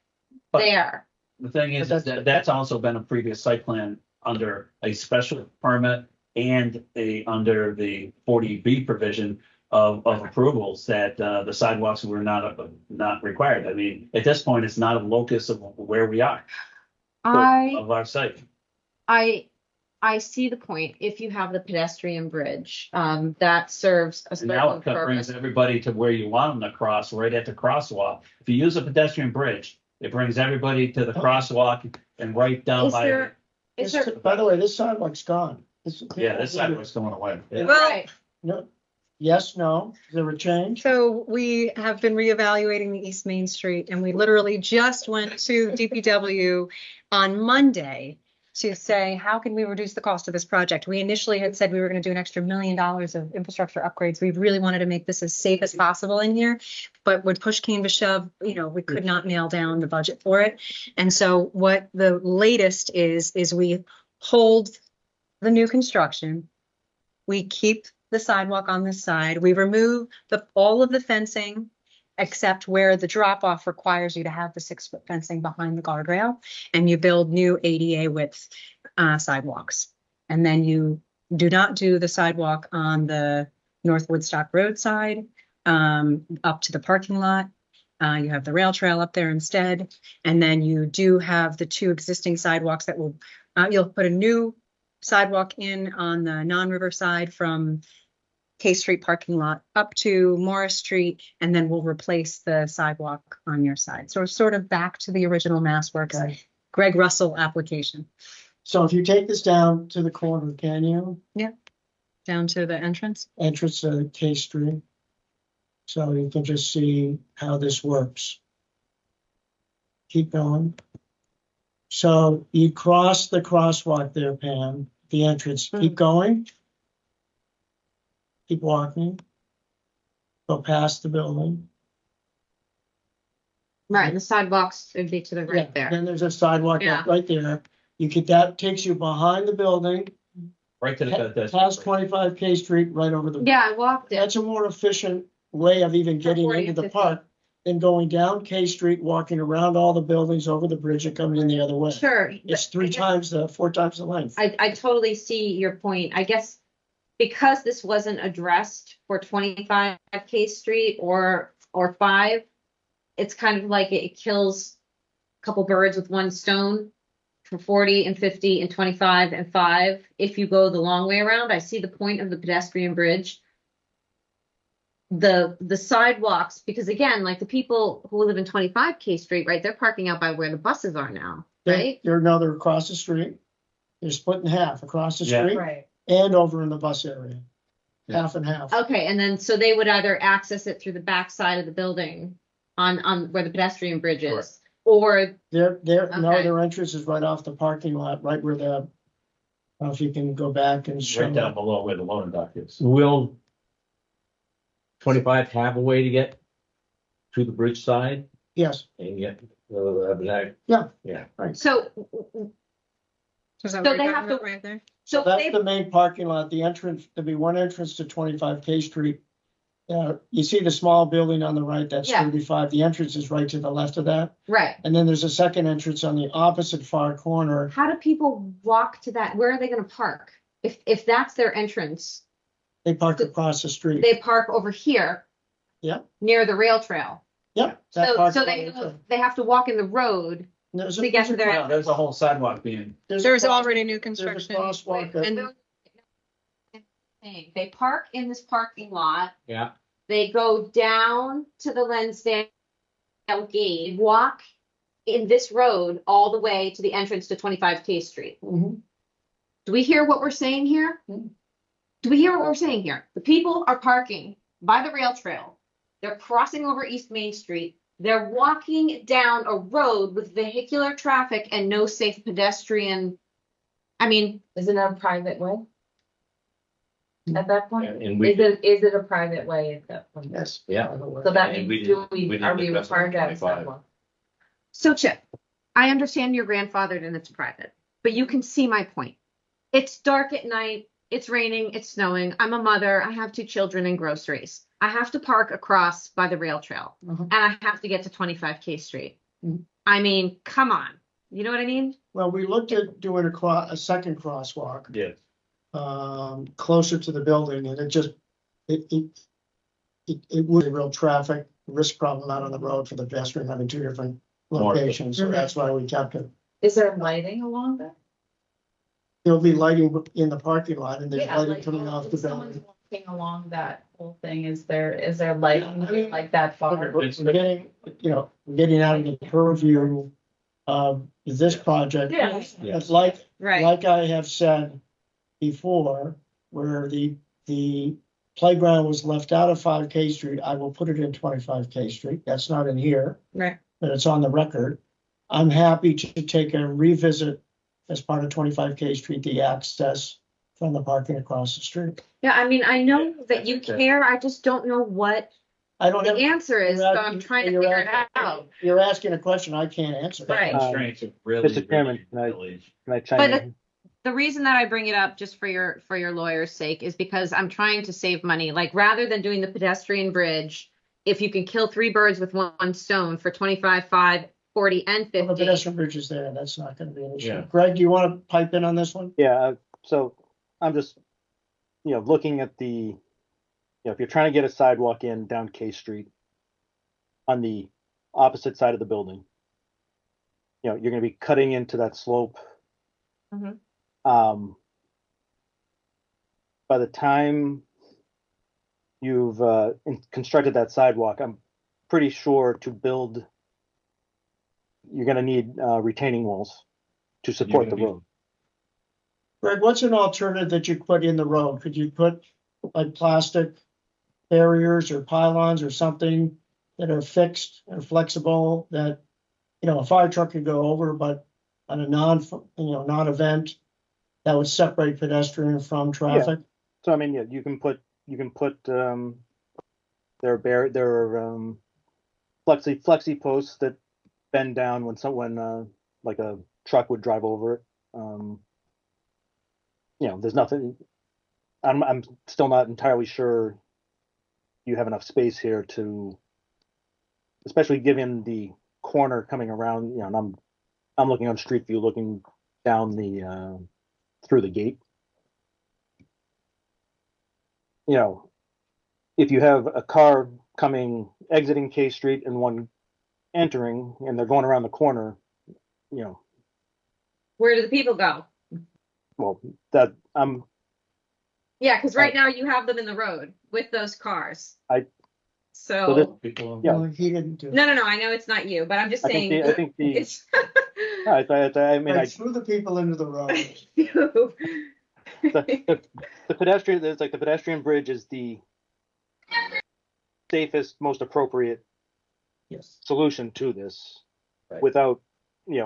But- there. The thing is But that that's also been a previous site plan under a special permit and under the 40B provision of approvals that the sidewalks were not required. I mean, at this point, it's not a locus of where we are of our site. I see the point. If you have the pedestrian bridge, that serves a And now certain it brings purpose. everybody to where you want them to cross, right at the crosswalk. If you use a pedestrian bridge, it brings everybody to the crosswalk and right down Is by. there, is there, By the way, this sidewalk's gone. Yeah, this sidewalk's going away. Yeah. Well, right, No, yes, no, is there a change? So we have been reevaluating the East Main Street, and we literally just went to DPW on Monday to say, how can we reduce the cost of this project? We initially had said we were going to do an extra $1 million of infrastructure upgrades. We really wanted to make this as safe as possible in here, but with push came to shove, we could not nail down the budget for it. And so what the latest is we hold the new construction. We keep the sidewalk on this side. We remove all of the fencing except where the drop off requires you to have the 6-foot fencing behind the guardrail, and you build new ADA width sidewalks. And then you do not do the sidewalk on the North Woodstock Road side up to the parking lot. You have the rail trail up there instead. And then you do have the 2 existing sidewalks that will, you'll put a new sidewalk in on the non-river side from K Street parking lot up to Morris Street, and then we'll replace the sidewalk on your side. So we're sort of back to the original MassWorks Okay. Greg Russell application. So if you take this down to the corner, can you? Down to the entrance. Entrance to K Street. So you can just see how this works. Keep going. So you cross the crosswalk there, Pam, the entrance. Keep going. Keep walking. Go past the building. right, the sidewalks would be to the Yeah, right there. then there's a sidewalk Yeah. right there. That takes you behind the building, Right to the past pedestrian. 25 K Street, right over the. Yeah, I walked it. That's a more efficient way of even getting 40 into and the 50. park than going down K Street, walking around all the buildings over the bridge and coming in the other way. Sure. It's but I guess 4 times the length. I totally see your point. I guess because this wasn't addressed for 25 K Street or 5, it's kind of like it kills a couple birds with one stone for 40 and 50 and 25 and 5. If you go the long way around, I see the point of the pedestrian bridge. The sidewalks, because again, like the people who live in 25 K Street, right, they're parking out by where the buses are now, right? They're across the street. They're split in half across the Yeah. street Right. and over in the bus area. Yeah. Half and half. Okay, and then so they would either access it through the back side of the building on where the pedestrian bridge is, Correct. or No, Okay. their entrance is right off the parking lot, right where I don't know if you can go back and show. Right down below where the loading dock is. Will 25 have a way to get to the bridge side Yes, and get, Yeah. Yeah. so Is that So what they you're have talking to- about right there? so that's they the main parking lot. The entrance, there'll be one entrance to 25 K Street Yeah, you see the small building on the right, that's Yeah. 35. The entrance is right to the left of that. Right. And then there's a second entrance on the opposite far corner. How do people walk to that? Where are they gonna park? If that's their entrance, They park across the street. they park over here. Yeah. Near the rail trail. Yep. that So, park- so they have to walk in the road. There's to get to their- Yeah, there's a whole sidewalk being, There's already new There's construction. a crosswalk. that- And They park in this parking lot. yeah, They go down to the Lensdale gate, walk in this road all the way to the entrance to 25 K Street. Mhm. Do we hear what we're saying here? Do we hear what we're saying here? The people are parking by the rail trail. They're crossing over East Main Street. They're walking down a road with vehicular traffic and no safe pedestrian. I mean, Isn't it a private way? At that point? And we, Is it a private way at that point? Yes. yeah. So that And we means, didn't- we didn't are we address it required to have 25. sidewalk? so Chip, I understand you're grandfathered and it's private, but you can see my point. It's dark at night. It's raining. It's snowing. I'm a mother. I have 2 children and groceries. I have to park across by the rail trail Mhm. and I have to get to 25 K Street. Mhm. I mean, come on. You know what I mean? Well, we looked at doing a second crosswalk, Yes. closer to the building, and it was a real traffic risk problem out on the road for the pedestrian having 2 different locations, so that's why we kept it. Is there lighting along there? There'll be lighting in the parking lot, and there's Yeah, lighting like, coming off if the someone's building. walking along that whole thing, is there lighting like that far? We're getting, we're getting out of the purview of this project. Yeah. It's like right, like I have said before, where the playground was left out of 5K Street, I will put it in 25K Street. That's not in here, right. but it's on the record. I'm happy to take a revisit as part of 25K Street, the access from the parking across the street. Yeah, I mean, I know that you Okay. care. I just don't know what I don't the have. answer is, so I'm trying to you're figure it asking- out. You're asking a question I can't answer. Right. constraints are really. Mr. Chairman, really can I- village. Can I chime But in? the reason that I bring it up just for your lawyer's sake is because I'm trying to save money. Like rather than doing the pedestrian bridge, if you can kill 3 birds with one stone for 25, 5, 40, and Well, the 50. pedestrian bridge is there. That's not gonna be an issue. Yeah. Greg, do you want to pipe in on this one? Yeah, so I'm just, looking at if you're trying to get a sidewalk in down K Street on the opposite side of the building, you're gonna be cutting into that slope. Mhm. By the time you've constructed that sidewalk, I'm pretty sure to build, you're gonna need retaining walls to support the gonna be- road. Greg, what's an alternative that you put in the road? Could you put like plastic barriers or pylons or something that are fixed and flexible that, a fire truck could go over, but on a non-event, that would separate pedestrian from traffic? So I mean, yeah, you can put there are flexi posts that bend down when someone like a truck would drive over it. There's nothing. I'm still not entirely sure you have enough space here to, especially given the corner coming around. And I'm looking on street view, looking down the through the gate. If you have a car exiting K Street and one entering, and they're going around the corner, Where do the people go? well, that Yeah, because right now you have them in the road with those cars. So So, this- People. Yeah. Well, he didn't do it. no, I know it's not you, but I'm just I think saying. the, I think the, It's. I mean, Right, threw the people into the road. the pedestrian, there's like the pedestrian bridge is the safest, most appropriate Yes. solution to this, Right. without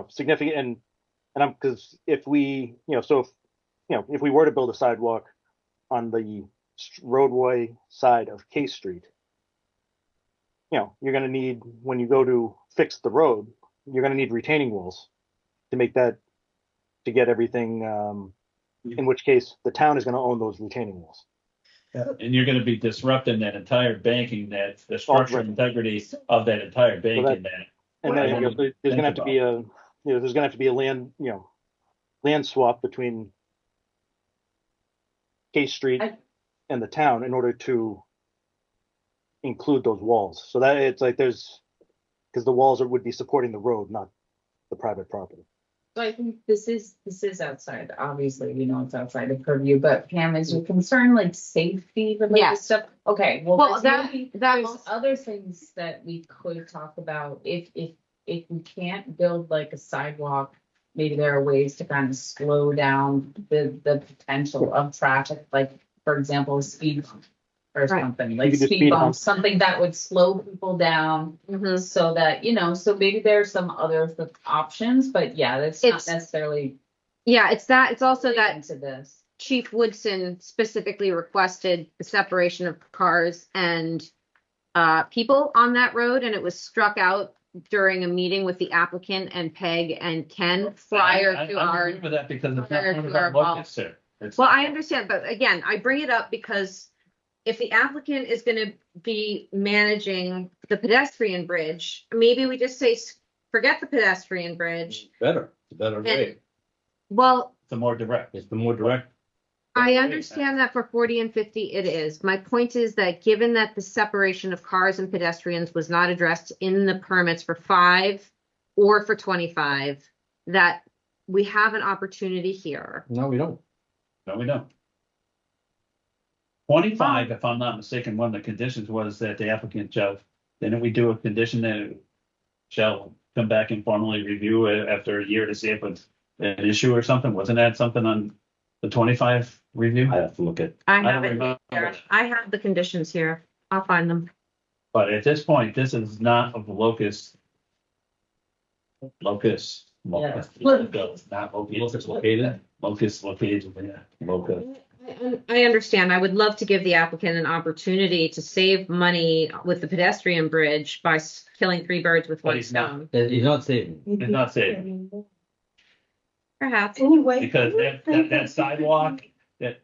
significant and I'm because if we if we were to build a sidewalk on the roadway side of K Street, you're going to need, when you go to fix the road, you're going to need retaining walls to make that, to get everything, in which case the town is going to own those retaining walls. And you're gonna be disrupting that entire banking, that the structural right. integrity of that entire bank that- in that. And What I then, you know, didn't there's gonna have think to be there's gonna have to be a land swap between Case Street I- and the town in order to include those walls. So that it's like because the walls would be supporting the road, not the private property. So I think this is outside, obviously, we know it's outside of purview, but Pam, is your concern like safety related Yes. stuff? Okay, well, Well, there's that's other things that we could talk about if we can't build like a sidewalk. Maybe there are ways to kind of slow down the potential of traffic, like, for example, a speed bump or Right. something, You like could do speed speed bumps, bumps. something that would slow people down. mhm. So that, so maybe there's some other options, but yeah, that's not It's- necessarily Yeah, it's also that into this. Chief Woodson specifically requested the separation of cars and people on that road, and it was struck out during a meeting with the applicant and Peg and Ken prior to I our. remember that because it's not prior part to of our our locus there. It's Well, not- I understand, but again, I bring it up because if the applicant is gonna be managing the pedestrian bridge, maybe we just say, forget the pedestrian bridge. Better, it's a better way. Well, It's a more direct. It's the more direct. I understand that for 40 and 50 it is. My point is that given that the separation of cars and pedestrians was not addressed in the permits for 5 or for 25, that we have an opportunity here. No, we don't. No, we don't. 25, if I'm not mistaken, one of the conditions was that the applicant shall, didn't we do a condition that it shall come back and formally review it after a year to see if it's an issue or something? Wasn't that something on the 25 review? I have to look at. I don't have it remember here. that. I have the conditions here. I'll find them. But at this point, this is not of the locus. Locus. Locus. Not locus located. Locus located, yeah, locus. I understand. I would love to give the applicant an opportunity to save money with the pedestrian bridge by killing 3 birds with But 1 he's not. stone. He's not saving. It's not safe. Perhaps. Anyway. Because that sidewalk, I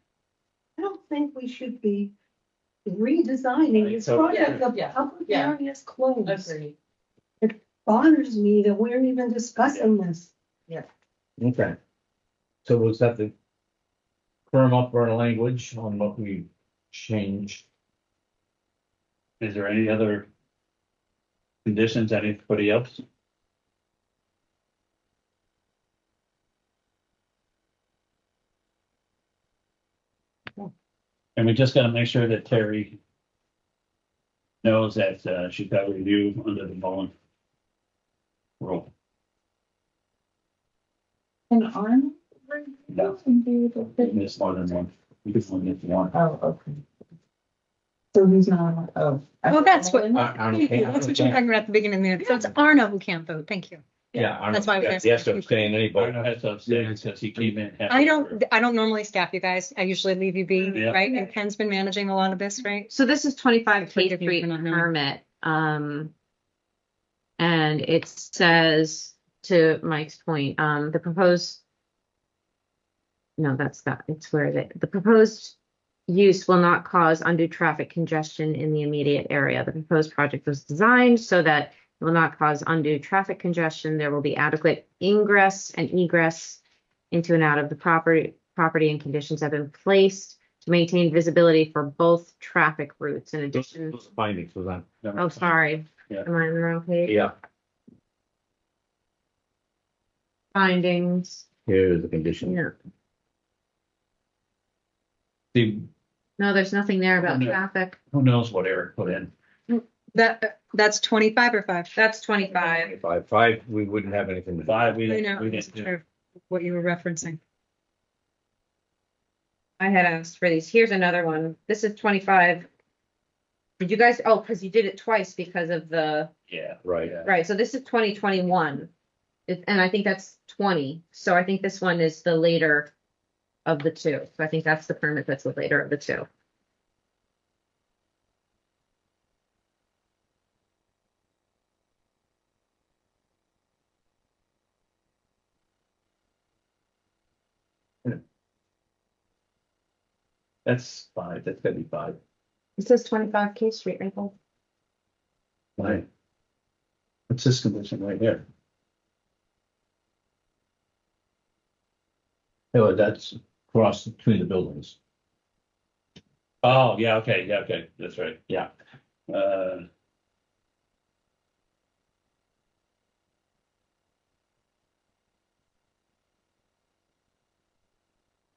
don't think we should be redesigning this So- project. The Yeah, public yeah. area is closed. Agreed. It bothers me that we're even discussing this. Okay. So we'll just have to firm up our language on what we changed. is there any other conditions, anybody else? And we just gotta make sure that Terry knows that she got review under the Mullen rule. An arm? No. It's more than one. You can only get one. Oh, okay. So who's not, oh. Oh, that's what- That's That's what you were talking about at the beginning there. So it's Arno who can't vote. Thank you. Yeah. That's why I was He asking. has to abstain anybody. Arno has to abstain since he came in. I don't normally staff you guys. I usually leave you be, Yeah. right? And Ken's been managing a lot of this, right? So this is 25 K Forgive me Street for not knowing. permit. And it says, to Mike's point, the proposed. No, that's not, it's where the proposed use will not cause undue traffic congestion in the immediate area. The proposed project was designed so that it will not cause undue traffic congestion. There will be adequate ingress and egress into and out of the property, and conditions have been placed to maintain visibility for both traffic routes. In addition, Those findings was on. oh, sorry. Yeah. Am I on the wrong page? Yeah, Findings. here's the condition. Yeah. See, No, there's nothing there about No. traffic. who knows what Eric put in? That's 25 or 5? That's 25. If I 5, we wouldn't have anything to do. 5, we I didn't, know, we I wasn't didn't. sure what you were referencing. I had asked for these. Here's another one. This is 25. Did you guys, oh, because you did it twice because of the, Yeah. Right. Yeah. right, so this is 2021. And I think that's 20. So I think this one is the later of the two. So I think that's the permit that's the later of the two. That's fine, that's gonna be fine. It says 25 K Street right there. Right. What's this condition right here? Oh, that's cross between the buildings. Oh, yeah, okay, that's right, yeah.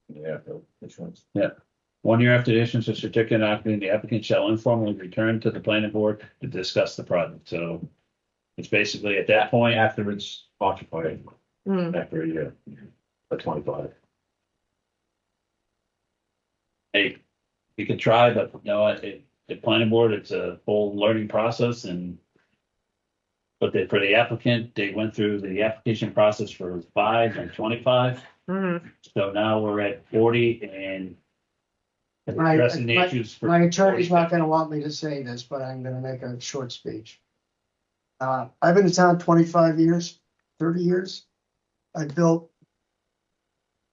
Yeah, which ones? 1 year after the issuance of certificate of occupancy, the applicant shall informally return to the planning board to discuss the project, so. It's basically at that point, After it's occupied, Hmm. after a year, or 25. hey, you can try, but no, the planning board, it's a whole learning process and. But for the applicant, they went through the application process for 5 and 25, Mhm. so now we're at 40 and. My- Addressing the my- issues for. My attorney's not gonna want me to say this, but I'm gonna make a short speech. I've been in town 25 years, 30 years. I built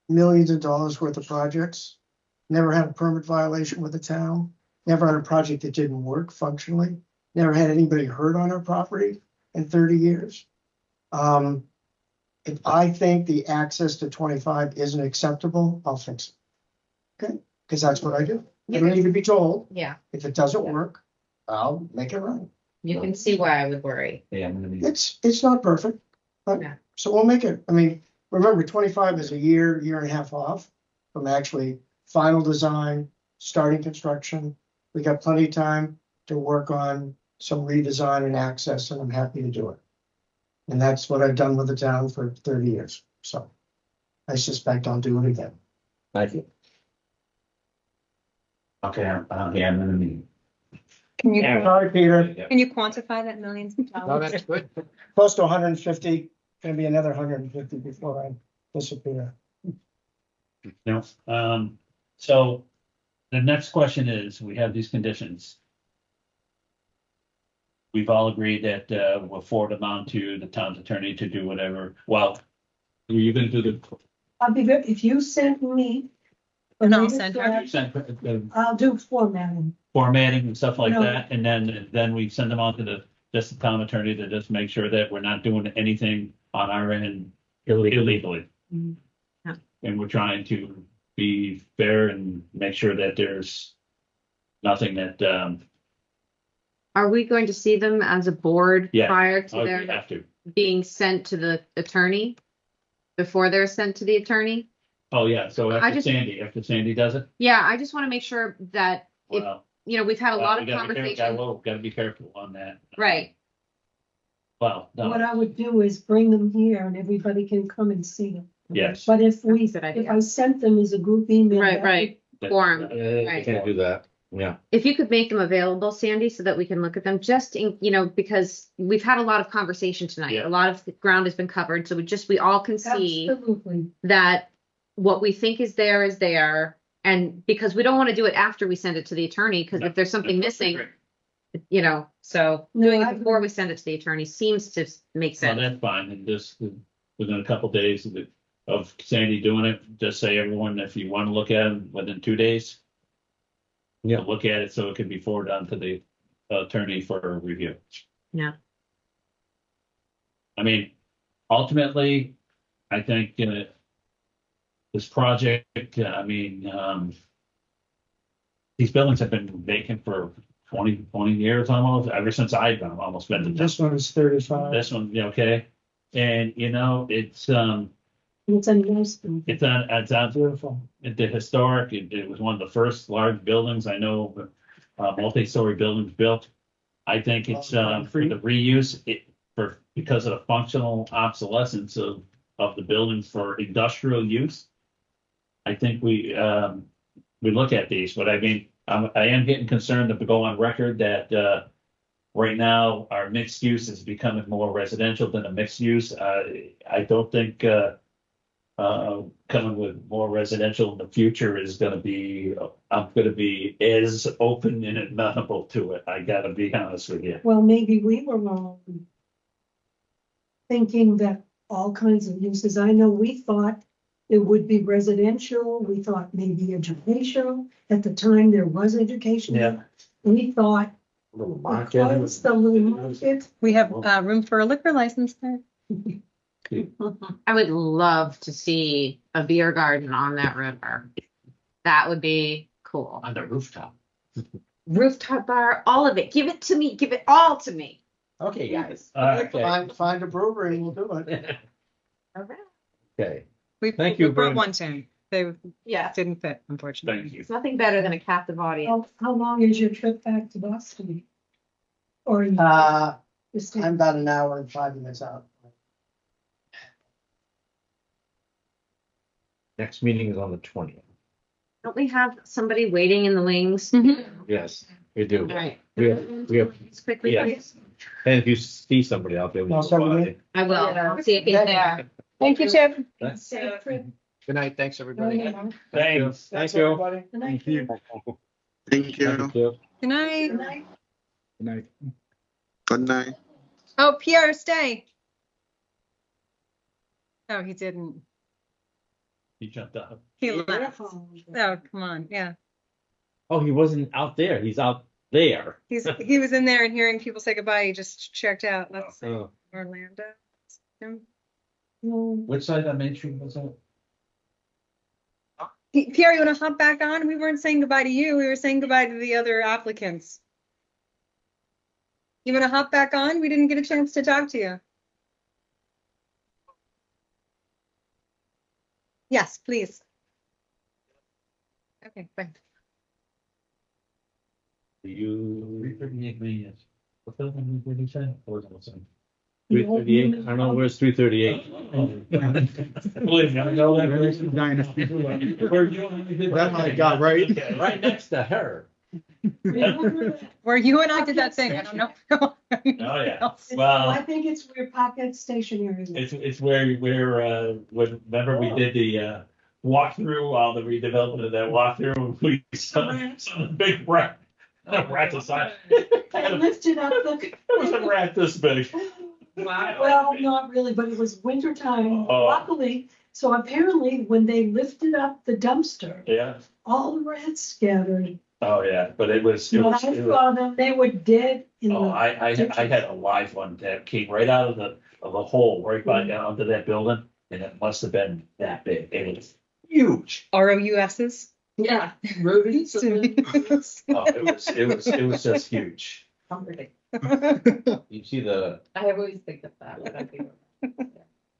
millions of dollars worth of projects. Never had a permit violation with the town. Never had a project that didn't work functionally. Never had anybody hurt on our property in 30 years. If I think the access to 25 isn't acceptable, I'll fix it. Okay, because that's what I do. I don't need to be told. Yeah, If it doesn't work, I'll make it right. you can see why I would worry. Yeah, I'm gonna be. It's not perfect, but Yeah. so we'll make it. I mean, remember 25 is a year and a half off from actually final design, starting construction. We got plenty of time to work on some redesign and access, and I'm happy to do it. And that's what I've done with the town for 30 years. So I suspect I'll do it again. Thank you. Okay, I'm gonna be. Can you, Sorry, Peter. can you quantify that millions of No, dollars? that's good. Close to 150, gonna be another 150 before I disappear. No, so the next question is, we have these conditions. We've all agreed that, we'll forward them on to the town's attorney to do whatever, well, you're gonna do the. I'll be good, if you send me. And I'll send her. You send the I'll do formatting. formatting and stuff like No. that, and then we send them on to just the town attorney to just make sure that we're not doing anything on our end illegally. Mhm. Yeah. And we're trying to be fair and make sure that there's nothing that, Are we going to see them as a board Yeah. prior to we their have to. being sent to the attorney? Before they're sent to the attorney? Oh, yeah, so I after just- Sandy does it, Yeah, I just want to make sure that, if, well. we've had a lot we of gotta be careful- conversation. Gotta be careful on that. Right, Well, What no, I would do is bring them here and everybody can come and see them. yes. But if we, That's a good if idea. I sent them as a group email. right, that right. Form. You Right. can't do that, yeah. If you could make them available, Sandy, so that we can look at them, just in, because we've had a lot of conversation tonight. Yeah. A lot of the ground has been covered, so we all can see Absolutely. that what we think is there. And because we don't want to do it after we send it to the attorney, because if there's something missing, so No, doing I it before agree. we send it to the attorney seems to make Well, sense. that's fine, and just within a couple days of Sandy doing it, just say everyone, if you wanna look at them within 2 days. Yeah. Look at it so it can be forwarded on to the attorney for review. Yeah. I mean, ultimately, I think, this project, these buildings have been vacant for 20 years almost, ever since I've almost been to This this. one is 35. This one, okay, and it's, It's a nice thing. it's on Beautiful. the historic, it was one of the first large buildings I know, multi-story buildings built. I think it's, for the reuse, because of the functional obsolescence of the buildings for industrial use. I think we look at these, but I mean, I am getting concerned to go on record that, right now, our mixed use is becoming more residential than a mixed use. I don't think, coming with more residential in the future is gonna be, I'm gonna be as open and amenable to it. I gotta be honest with you. Well, maybe we were wrong. Thinking that all kinds of uses, I know we thought It would be residential. We thought maybe educational. At the time, there was education. Yeah. We thought Little because the little market, We have room for a liquor license there. I would love to see a beer garden on that river. That would be cool. On the rooftop. Rooftop bar, all of it. Give it to me. Give it all to me. Okay, guys. Okay. Find a brewery and we'll do it. All right. Okay, We Thank you we brought very one to. They Yeah. didn't fit, unfortunately. Thank you. It's nothing better than a captive audience. how long is your trip back to Boston? Or you just I'm about an hour and 5 minutes out. next meeting is on the 20th. Don't we have somebody waiting in the wings? Yes, we do. All right. We have, Just quickly, yeah. please. and if you see somebody out there. No, somebody- I will. See if he's there. Thank you, Chip. safe trip. Good night. Thanks, everybody. Thanks. Thank you. Everybody. Good night. Thank you. Thank you. Good night. Good night. Good night. Good night. Oh, Pierre, stay. No, he didn't. He jumped out. He left. Oh, come on. Yeah. Oh, he wasn't out there. He's out there. He was in there and hearing people say goodbye. He just checked out. Let's see. Oh. Orlando. Which side of Main Street was that? Pierre, you want to hop back on? We weren't saying goodbye to you. We were saying goodbye to the other applicants. You want to hop back on? We didn't get a chance to talk to you. Yes, please. Okay, fine. You, 338 Main. What the hell did you say? Or was it something? 338, I don't know, where's 338? Believe me, I know that. Where you? Oh my God, right, right next to her. Where you and I did that thing, I don't know. Oh, yeah. I Well, think it's where Pocket Stationery is. it's where, remember we did the, walkthrough, all the redevelopment of that walkthrough, we saw some big rat aside. They lifted up the. It was a rat this big. Well, not really, but it was winter time, Oh. luckily. So apparently, when they lifted up the dumpster, Yeah, all the rats scattered. oh, yeah, but it was, When I saw them, they were dead in oh, the. I had a live one that came right out of the hole, right by down onto that building, and it must have been that big, it was huge. ROUSs? Yeah. Rodents. Oh, it was just huge. You see the I always think of that when I think of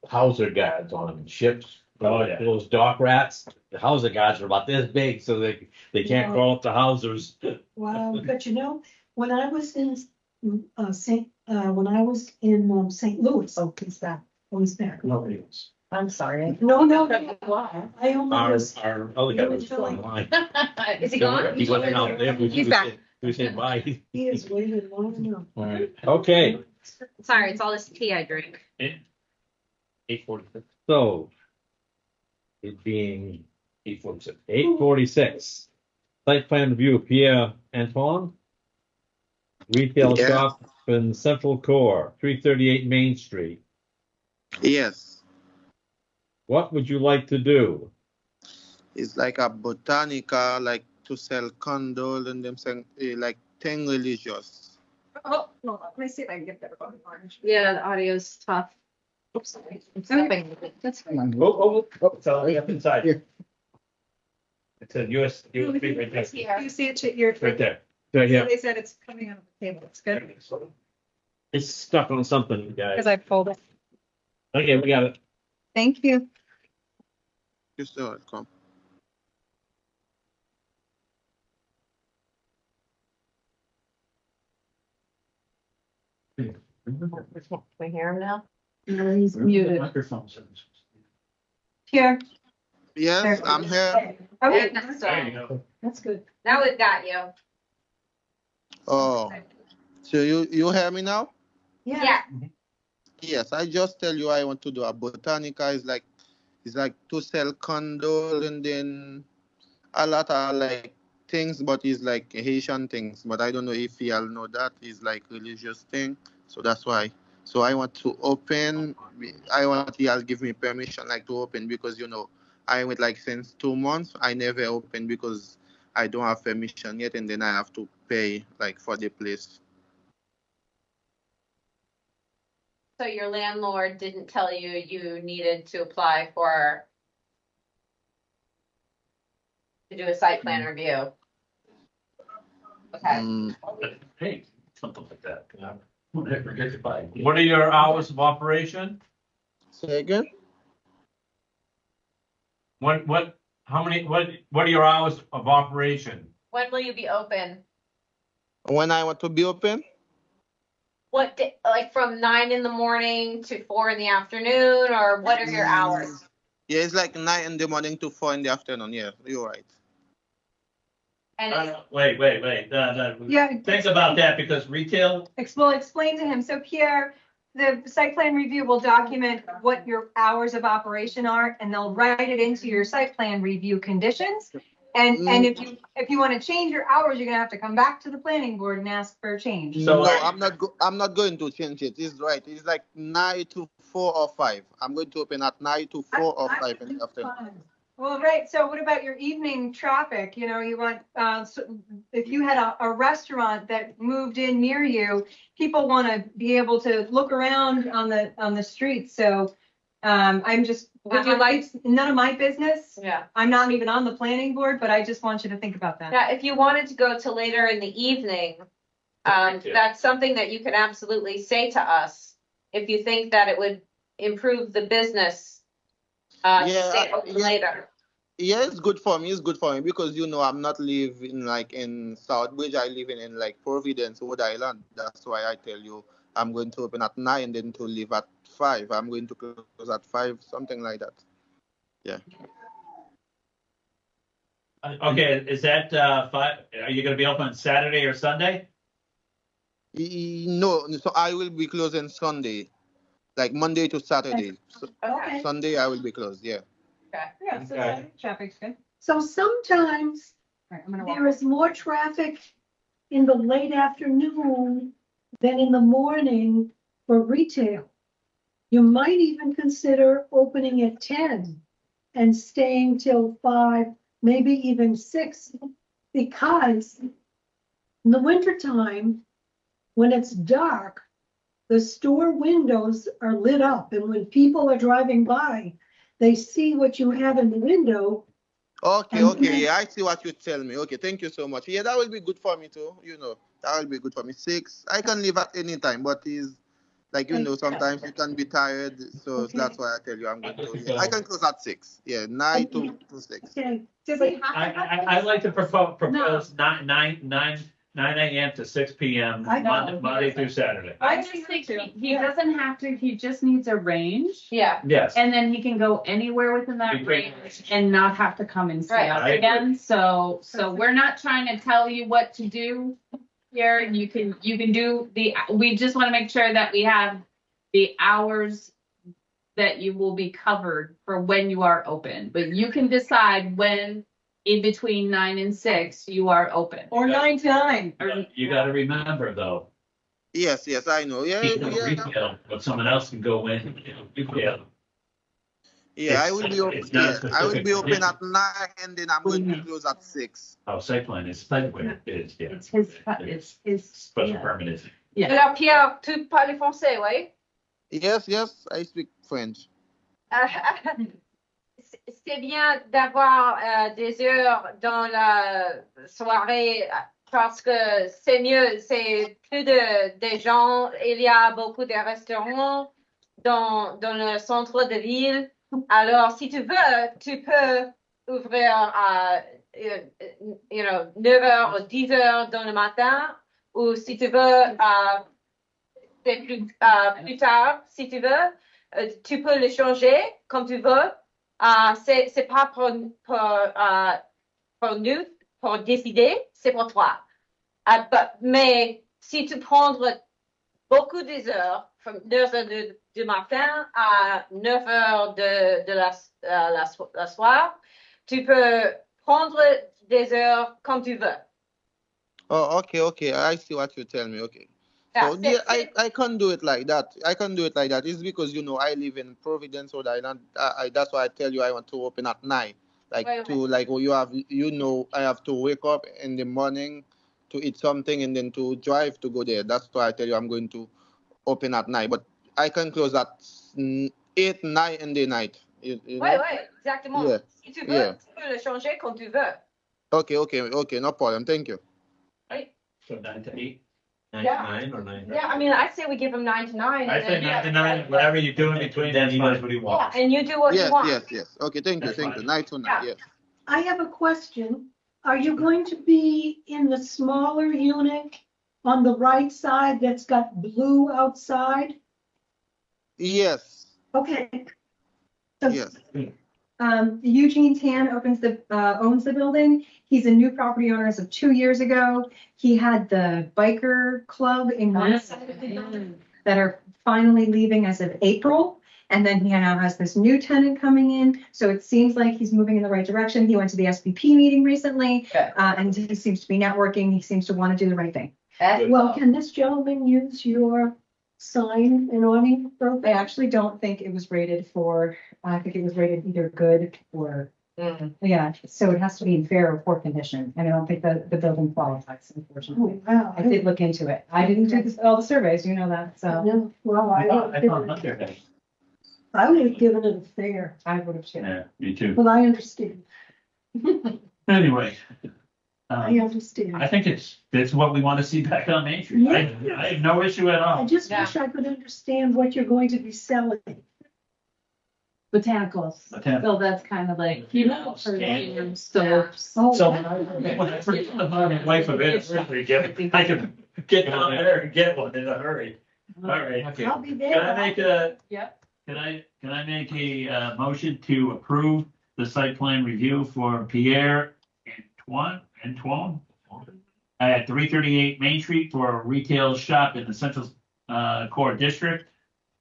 hauser guards on ships. Oh, yeah. Those dock rats, the hauser guards are about this big, so they can't Wow. crawl up the hausers. Wow, but you know, when I was in St. Louis, Oh, he's back. I was there. Nobody was. I'm sorry. No, no, Why? I only was. Our other guy was online. Is he gone? He wasn't out there, but He's back. he was saying bye. He is waiting long enough. All right, okay, Sorry, it's all this tea I drink. 8:46. so it being 8:46. 8:46. Site plan review of Pierre Antoine. Retail Yeah. shop in Central Core, 338 Main Street. Yes, What would you like to do? it's like a botanica, like to sell condol and them saying like thing religious. Oh, no, let me see if I can get that on orange. Yeah, the audio's tough. Oops, sorry. I'm stepping. That's fine. Oh, it's all up inside. It's a USB right there. You see it, you're. Right there. Right here. They said it's coming out of the table. It's good, It's stuck on something, you because guys. I pulled it. Okay, we got it. Thank you. You're still welcome. Can I hear him now? He's muted. Microphones. Here. Yes, I'm here. Okay. There you go. That's good. Now we've got you. Oh, so you hear me now? Yeah. Yes, I just tell you I want to do a botanica. It's like to sell condol and then a lot of like things, but it's like Haitian things. But I don't know if y'all know that is like religious thing. So that's why. So I want to open. I want y'all give me permission like to open because I went like since 2 months. I never open because I don't have permission yet, and then I have to pay like for the place. So your landlord didn't tell you you needed to apply to do a site plan review? Okay. Mm, Hey, something like that. What are your hours of operation? say again? What are your hours of operation? When will you be open? When I want to be open? What day, like from 9 in the morning to 4 in the afternoon, or what are your hours? Yeah, it's like 9 in the morning to 4 in the afternoon. Yeah, you're right. And it's, Wait. Yeah. Think about that because retail. Well, explain to him. So Pierre, the site plan review will document what your hours of operation are, and they'll write it into your site plan review conditions. And if you want to change your hours, you're gonna have to come back to the planning board and ask for a change. So No, I'm not going to change it. It's right. It's like 9 to 4 or 5. I'm going to open at 9 to 4 or 5 in the afternoon. Well, right. So what about your evening traffic? You know, you want, if you had a restaurant that moved in near you, people want to be able to look around on the streets. So I'm just, Would you like- it's none of my business. yeah. I'm not even on the planning board, but I just want you to think about that. Now, if you wanted to go to later in the evening, that's something that you can absolutely say to us if you think that it would improve the business. To stay open later. Yeah, it's good for me. It's good for me because I'm not living like in Southbridge. I live in like Providence, Rhode Island. That's why I tell you I'm going to open at 9 and then to leave at 5. I'm going to close at 5, something like that. Yeah. Okay, is that 5? Are you going to be open on Saturday or Sunday? No, so I will be closing Sunday, like Monday to Saturday. So Okay. Sunday I will be closed. Yeah. Yeah, so Okay. traffic's good. So sometimes All right, I'm gonna walk. there is more traffic in the late afternoon than in the morning for retail. You might even consider opening at 10 and staying till 5, maybe even 6, because in the wintertime, when it's dark, the store windows are lit up, and when people are driving by, they see what you have in the window. Okay, yeah, I see what you tell me. Okay, thank you so much. Yeah, that will be good for me too. That will be good for me. 6, I can leave at any time, but is like sometimes you can be tired, so that's why I tell you I'm going to. Yeah, I can close at 6. Yeah, 9 to 6. Okay. Does he have to I'd like to propose 9 a.m. to 6 p.m. Monday through Saturday. I just think he doesn't have to, he just needs a range. Yeah. Yes. And then he can go anywhere within that range and not have to come and see Right. us I agree. again. So we're not trying to tell you what to do here. You can do we just want to make sure that we have the hours that you will be covered for when you are open. But you can decide when in between 9 and 6 you are open. or 9 to 9? You got to remember though, Yes, I know. Yeah, people retail, but someone else can go in retail. yeah. I will be open. It's not Yeah, I will be specific. open at 9 and then I'm going to close at 6. Oh, site plan is site plan is, yeah. It's his Special yeah. permit is. Yeah. Alors, Pierre, tu parles français, oui? Yes, I speak French. C'est bien d'avoir des heures dans la soirée parce que c'est mieux, c'est plus de gens. Il y a beaucoup de restaurants dans le centre de ville. Alors, si tu veux, tu peux ouvrir à 9h ou 10h dans le matin, ou si tu veux, c'est plus tard, si tu veux, tu peux le changer comme tu veux. C'est pas pour nous, pour décider, c'est pour toi. Mais si tu prends beaucoup des heures, from 9h du matin à 9h de la soir, tu peux prendre des heures comme tu veux. Oh, okay. I see what you tell me. Okay. So yeah, I can't do it like that. I can't do it like that. It's because I live in Providence, Rhode Island. That's why I tell you I want to open at night. Like I have to wake up in the morning to eat something and then to drive to go there. That's why I tell you I'm going to open at night. But I can close at 8, 9 in the night. You know? Ouais, exactement. Yeah. Si tu veux, Yeah. tu peux le changer quand tu veux. Okay, no problem. Thank you. So 9 to 8. 9 Yeah. to 9 or 9? Yeah, I mean, I say we give him 9 to 9. I and say then- 9 to 9, whatever you do in between, Then that's he does fine. what he Yeah, wants. and you do what you Yes, want. yes. Okay, thank you. That's fine. Night to night, yes. I have a question. Are you going to be in the smaller unit on the right side that's got blue outside? Yes, Okay. So, yes. Eugene Tan owns the building. He's a new property owner as of 2 years ago. He had the biker club in one side of the building that are finally leaving as of April. And then he now has this new tenant coming in. So it seems like he's moving in the right direction. He went to the SBP meeting recently, and he seems to be networking. He seems to want to do the right thing. well, can this gentleman use your sign and awning I program? actually don't think it was rated I think it was rated either good or, yeah, so it has to be in fair or poor condition. And I don't think the building qualifies, Oh, unfortunately. wow. I did look into it. I didn't do all the surveys, you know that, so No, well, I thought Hunter had. I would have given it a fair, I would have too. Yeah, me too. but I understand. Anyway. I understand. I think it's what we want to see back on Main Street. I have no issue at I all. just wish I could understand what you're going to be selling. Botanicals. So that's kind of like, soaps. Oh, So that- when I forget about my wife of anniversary, I can get down there and get one in a hurry. All right. Okay. I'll be Can there. I make a? Yep. Can I make a motion to approve the site plan review for Pierre Antoine at 338 Main Street for a retail shop in the central core district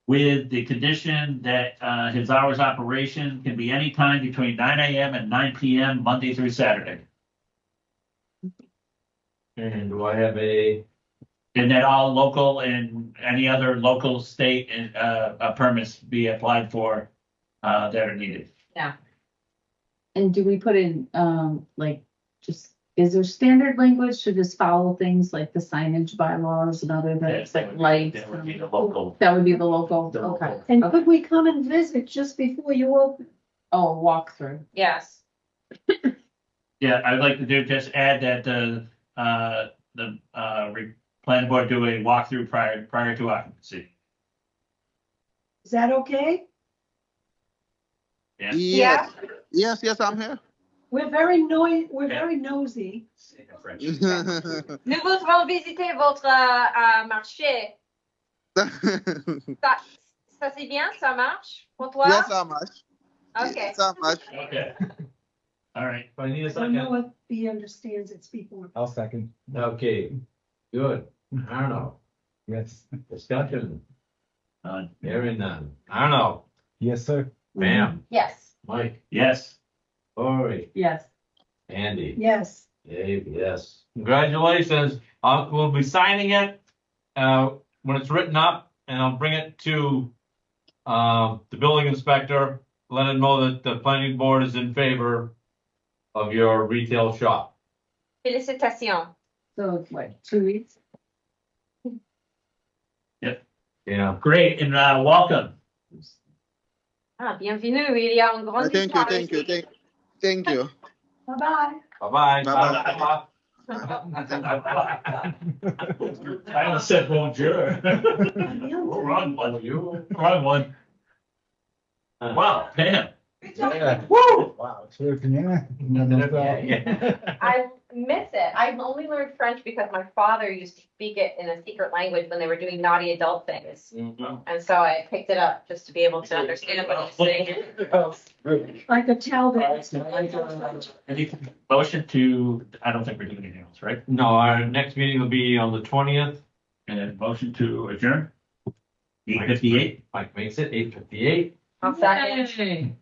with the condition that his hours of operation can be any time between 9 a.m. and 9 p.m. Monday through Saturday. And do I have And that all local and any other local state and permits be applied for that are needed. And do we put in, is there standard language to just follow things like the signage bylaws and other things like lights? That would be the local. That would be the local, The okay. local. And could we come and visit just before you open? Oh, walkthrough. Yes. Yeah, I'd like to just add that planning board do a walkthrough prior to occupancy. Is that okay? Yeah. Yes, I'm here. We're very nosy. Nous voudrons visiter votre marché. Ça c'est bien, ça marche pour toi? Yes, ça marche. Okay. Ça marche. Okay. All right. I need a I don't know second. if he understands it's before. I'll second. Okay, good. I don't know. Yes, discussion. Hearing none. I don't know. Yes, sir. Bam. Yes. Mike, Yes. Lori, Yes. Andy. Yes. Dave, yes. Congratulations. We'll be signing it when it's written up, and I'll bring it to the building inspector, let him know that the planning board is in favor of your retail shop. Félicitations. So it's what, 2 weeks? Yeah. Great, and welcome. Ah, bienvenue. Il y a une grande Thank histoire you. ici. Thank you. Bye-bye. Bye-bye. Bye-bye. I almost said bonjour. Wrong one. Wrong one. Wow, Pam. Yeah. Woo! Wow, it's working, yeah. I miss it. I've only learned French because my father used to speak it in a secret language when they were doing naughty adult things. And so I picked it up just to be able to understand what he's saying. I could tell that. Any motion to, I don't think we're doing anything else, right? No, our next meeting will be on the 20th. And then motion to adjourn? 8:58. Mike makes it 8:58. I'll second.